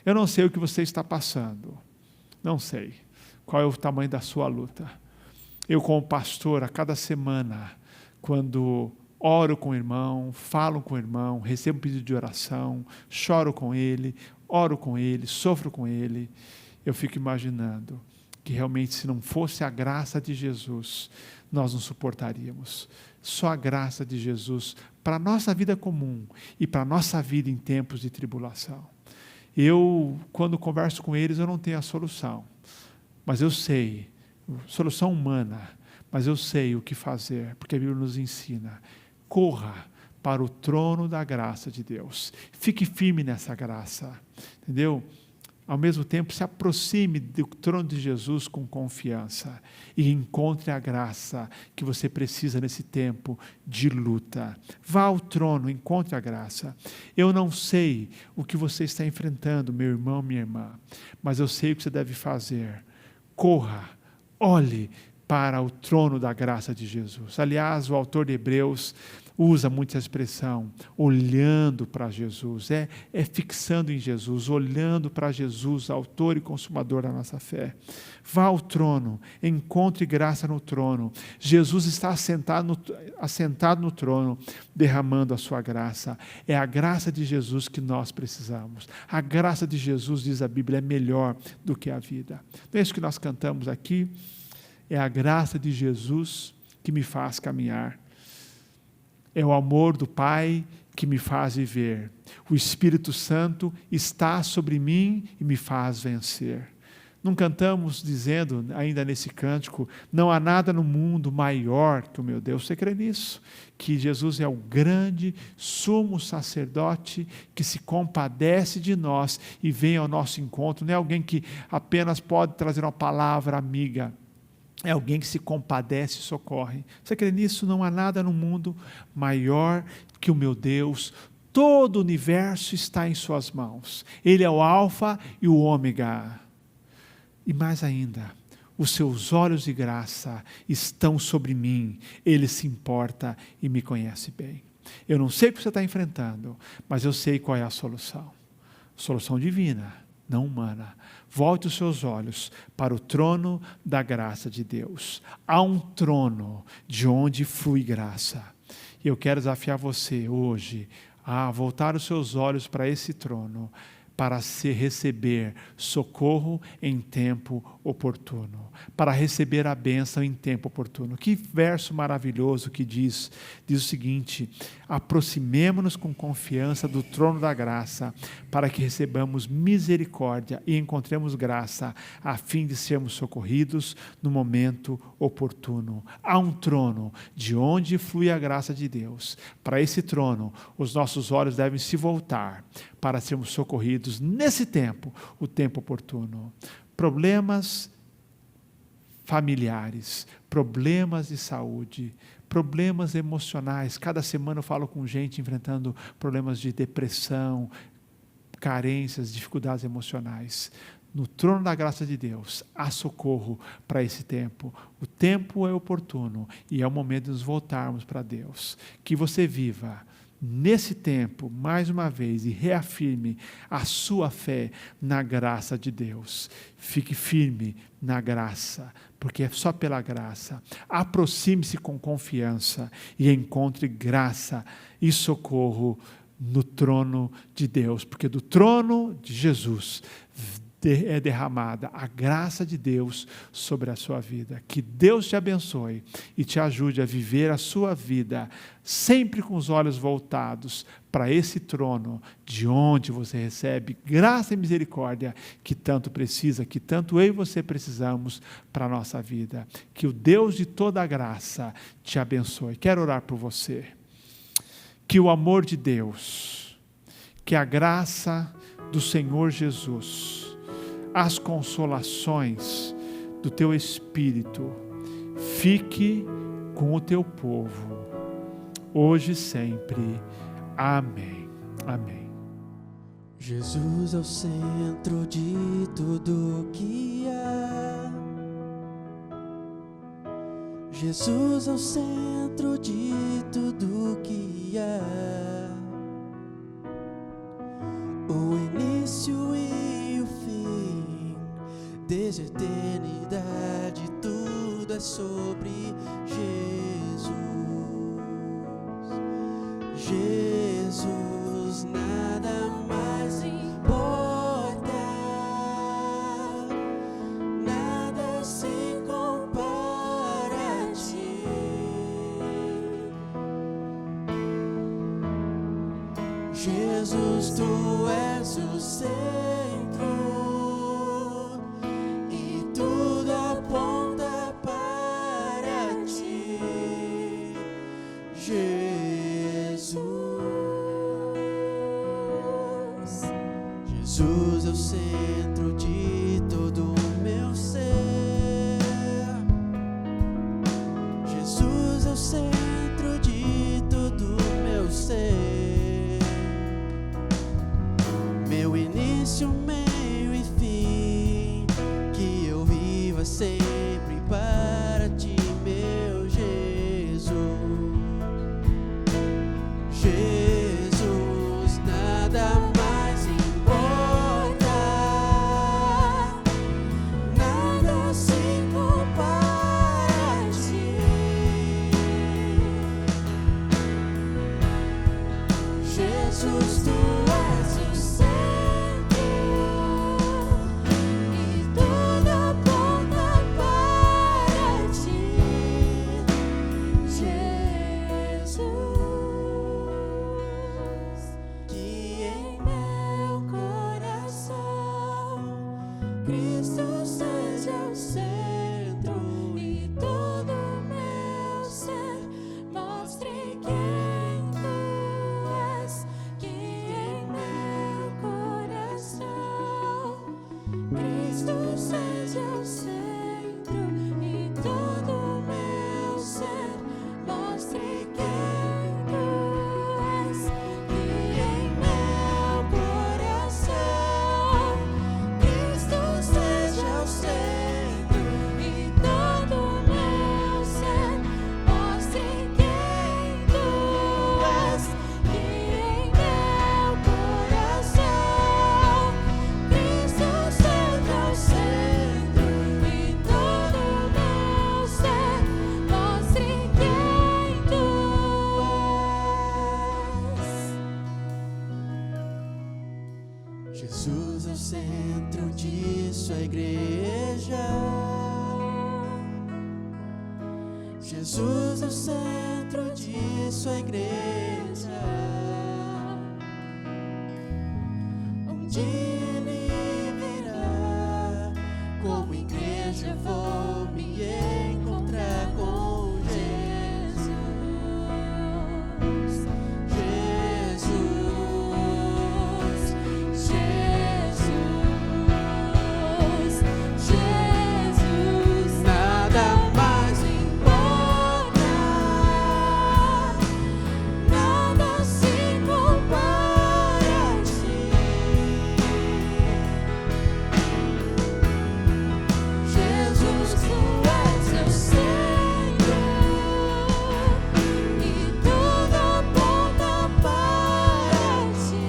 Eu não sei o que você está passando, não sei qual é o tamanho da sua luta. Eu, como pastor, a cada semana, quando oro com o irmão, falo com o irmão, recebo um pedido de oração, choro com ele, oro com ele, sofro com ele, eu fico imaginando que realmente, se não fosse a graça de Jesus, nós não suportaríamos. Só a graça de Jesus para a nossa vida comum e para a nossa vida em tempos de tribulação. Eu, quando converso com eles, eu não tenho a solução, mas eu sei, solução humana, mas eu sei o que fazer, porque a Bíblia nos ensina. Corra para o trono da graça de Deus. Fique firme nessa graça, entendeu? Ao mesmo tempo, se aproxime do trono de Jesus com confiança e encontre a graça que você precisa nesse tempo de luta. Vá ao trono, encontre a graça. Eu não sei o que você está enfrentando, meu irmão, minha irmã, mas eu sei o que você deve fazer. Corra, olhe para o trono da graça de Jesus. Aliás, o autor de Hebreus usa muito essa expressão, olhando para Jesus, é fixando em Jesus, olhando para Jesus, autor e consumador da nossa fé. Vá ao trono, encontre graça no trono. Jesus está assentado no trono, derramando a sua graça. É a graça de Jesus que nós precisamos. A graça de Jesus, diz a Bíblia, é melhor do que a vida. Não é isso que nós cantamos aqui? É a graça de Jesus que me faz caminhar. É o amor do Pai que me faz viver. O Espírito Santo está sobre mim e me faz vencer. Não cantamos dizendo, ainda nesse cântico, não há nada no mundo maior que o meu Deus. Você crê nisso? Que Jesus é o grande sumo sacerdote que se compadece de nós e vem ao nosso encontro. Não é alguém que apenas pode trazer uma palavra amiga. É alguém que se compadece e socorre. Você crê nisso? Não há nada no mundo maior que o meu Deus. Todo o universo está em suas mãos. Ele é o alfa e o ômega. E mais ainda, os seus olhos de graça estão sobre mim. Ele se importa e me conhece bem. Eu não sei o que você está enfrentando, mas eu sei qual é a solução. Solução divina, não humana. Volte os seus olhos para o trono da graça de Deus. Há um trono de onde flui graça. E eu quero desafiar você hoje a voltar os seus olhos para esse trono, para receber socorro em tempo oportuno, para receber a bênção em tempo oportuno. Que verso maravilhoso que diz o seguinte: aproximemo-nos com confiança do trono da graça, para que recebamos misericórdia e encontremos graça, a fim de sermos socorridos no momento oportuno. Há um trono de onde flui a graça de Deus. Para esse trono, os nossos olhos devem se voltar, para sermos socorridos nesse tempo, o tempo oportuno. Problemas familiares, problemas de saúde, problemas emocionais. Cada semana eu falo com gente enfrentando problemas de depressão, carências, dificuldades emocionais. No trono da graça de Deus, há socorro para esse tempo. O tempo é oportuno e é o momento de nos voltarmos para Deus. Que você viva nesse tempo, mais uma vez, e reafirme a sua fé na graça de Deus. Fique firme na graça, porque é só pela graça. Aproxime-se com confiança e encontre graça e socorro no trono de Deus, porque do trono de Jesus é derramada a graça de Deus sobre a sua vida. Que Deus te abençoe e te ajude a viver a sua vida sempre com os olhos voltados para esse trono de onde você recebe graça e misericórdia que tanto precisa, que tanto eu e você precisamos para a nossa vida. Que o Deus de toda a graça te abençoe. Quero orar por você. Que o amor de Deus, que a graça do Senhor Jesus, as consolações do teu Espírito, fique com o teu povo, hoje e sempre. Amém. Amém. Jesus é o centro de tudo que é. Jesus é o centro de tudo que é. O início e o fim, desde a eternidade, tudo é sobre Jesus. Jesus, nada mais importa. Jesus, tu és o centro e tudo aponta para ti, Jesus. Jesus é o centro de todo o meu ser. Jesus é o centro de todo o meu ser. Meu início, meio e fim, que eu viva sempre para ti, meu Jesus. Jesus, nada mais importa, nada se compara a ti. Jesus, tu és o centro e tudo aponta para ti, Jesus. Que em meu coração Cristo seja o centro e todo o meu ser mostre quem tu és. Que em meu coração Cristo seja o centro e todo o meu ser mostre quem tu és. Que em meu coração Cristo seja o centro e todo o meu ser mostre quem tu és. Que em meu coração Cristo seja o centro e todo o meu ser mostre quem tu és. Jesus é o centro de sua igreja. Jesus é o centro de sua igreja. Um dia ele virá, como igreja vou me encontrar com Jesus. Jesus, Jesus, Jesus, nada mais importa, nada se compara a ti. Jesus, tu és o centro e tudo aponta para ti,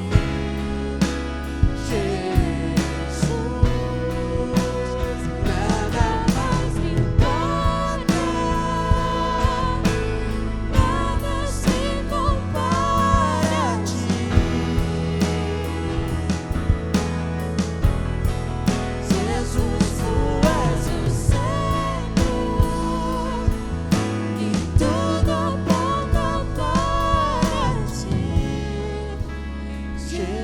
Jesus. Nada mais importa, nada se compara a ti. Jesus, tu és o centro e tudo aponta para ti, Jesus.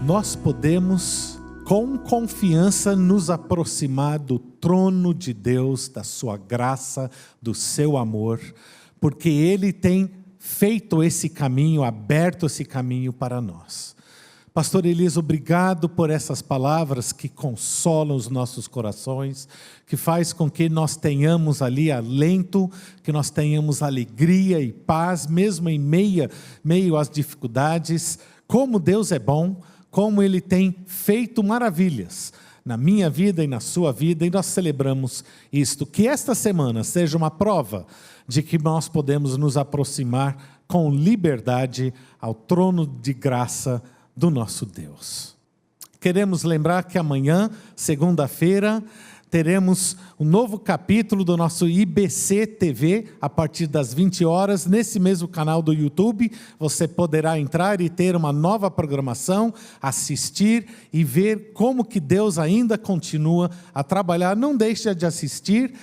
Nós podemos, com confiança, nos aproximar do trono de Deus, da sua graça, do seu amor, porque Ele tem feito esse caminho, aberto esse caminho para nós. Pastor Elias, obrigado por essas palavras que consolam os nossos corações, que faz com que nós tenhamos ali alento, que nós tenhamos alegria e paz, mesmo em meio às dificuldades. Como Deus é bom, como Ele tem feito maravilhas na minha vida e na sua vida, e nós celebramos isto. Que esta semana seja uma prova de que nós podemos nos aproximar com liberdade ao trono de graça do nosso Deus. Queremos lembrar que amanhã, segunda-feira, teremos um novo capítulo do nosso IBC TV a partir das 20 horas. Nesse mesmo canal do YouTube, você poderá entrar e ter uma nova programação, assistir e ver como que Deus ainda continua a trabalhar. Não deixe de assistir,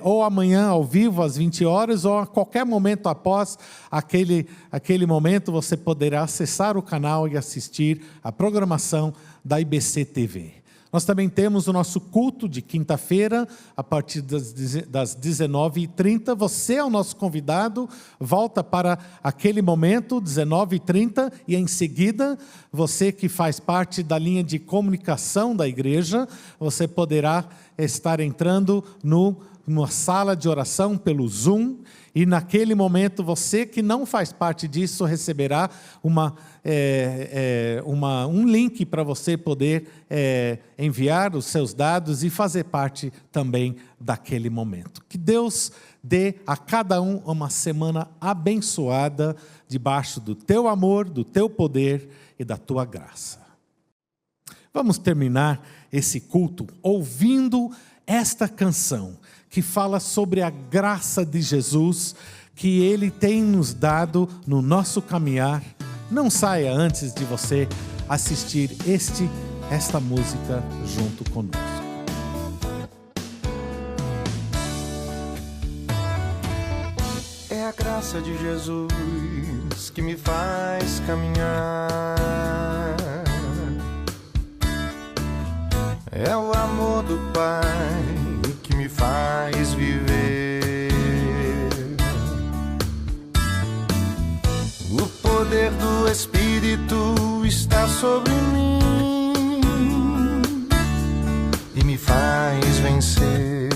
ou amanhã ao vivo às 20 horas, ou a qualquer momento após aquele momento, você poderá acessar o canal e assistir a programação da IBC TV. Nós também temos o nosso culto de quinta-feira, a partir das 19h30. Você é o nosso convidado, volta para aquele momento, 19h30, e em seguida, você que faz parte da linha de comunicação da igreja, você poderá estar entrando numa sala de oração pelo Zoom, e naquele momento, você que não faz parte disso, receberá um link para você poder enviar os seus dados e fazer parte também daquele momento. Que Deus dê a cada um uma semana abençoada, debaixo do teu amor, do teu poder e da tua graça. Vamos terminar esse culto ouvindo esta canção, que fala sobre a graça de Jesus, que Ele tem nos dado no nosso caminhar. Não saia antes de você assistir esta música junto conosco. É a graça de Jesus que me faz caminhar. É o amor do Pai que me faz viver. O poder do Espírito está sobre mim e me faz vencer.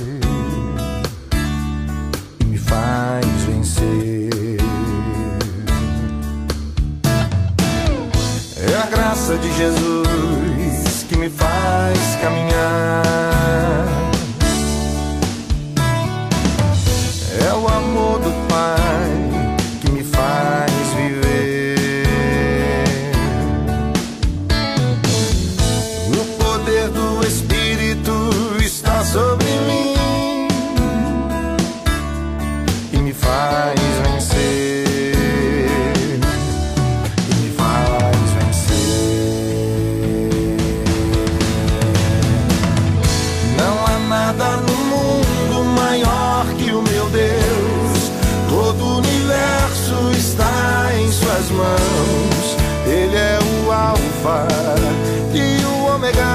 E me faz vencer. É a graça de Jesus que me faz caminhar. É o amor do Pai que me faz viver. O poder do Espírito está sobre mim e me faz vencer. E me faz vencer. Não há nada no mundo maior que o meu Deus. Todo o universo está em suas mãos. Ele é o Alfa e o Ômega.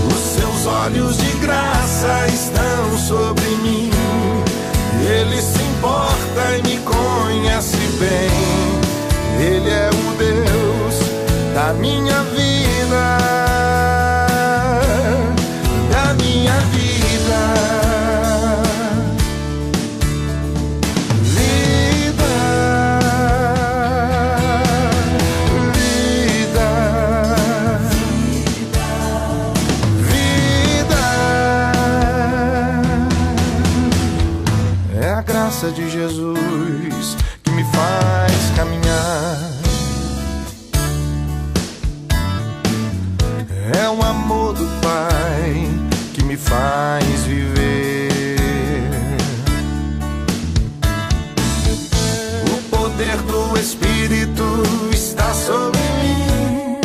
Os seus olhos de graça estão sobre mim. Ele se importa e me conhece bem. Ele é o Deus da minha vida. Da minha vida. De Jesus que me faz caminhar. É o amor do Pai que me faz viver. O poder do Espírito está sobre mim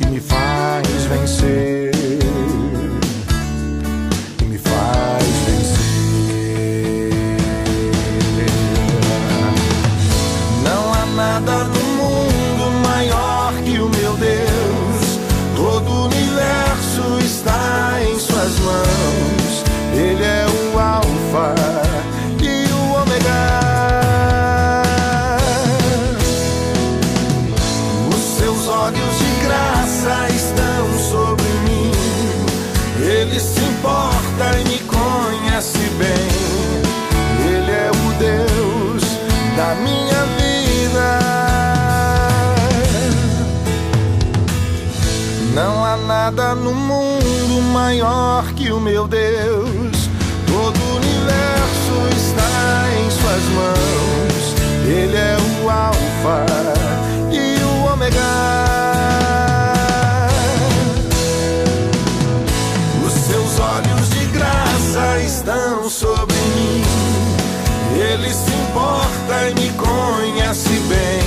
e me faz vencer. Nada no mundo maior que o meu Deus. Todo o universo está em suas mãos. Ele é o Alfa e o Ômega. Os seus olhos de graça estão sobre mim. Ele se importa e me conhece bem. Ele é o Deus da minha vida. Não há nada no mundo maior que o meu Deus. Todo o universo está em suas mãos. Ele é o Alfa e o Ômega. Ele se importa e me conhece bem.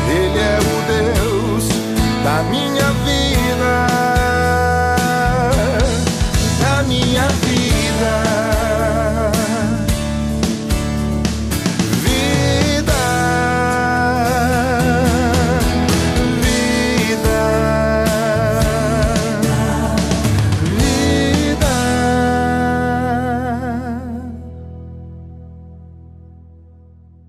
Ele é o Deus da minha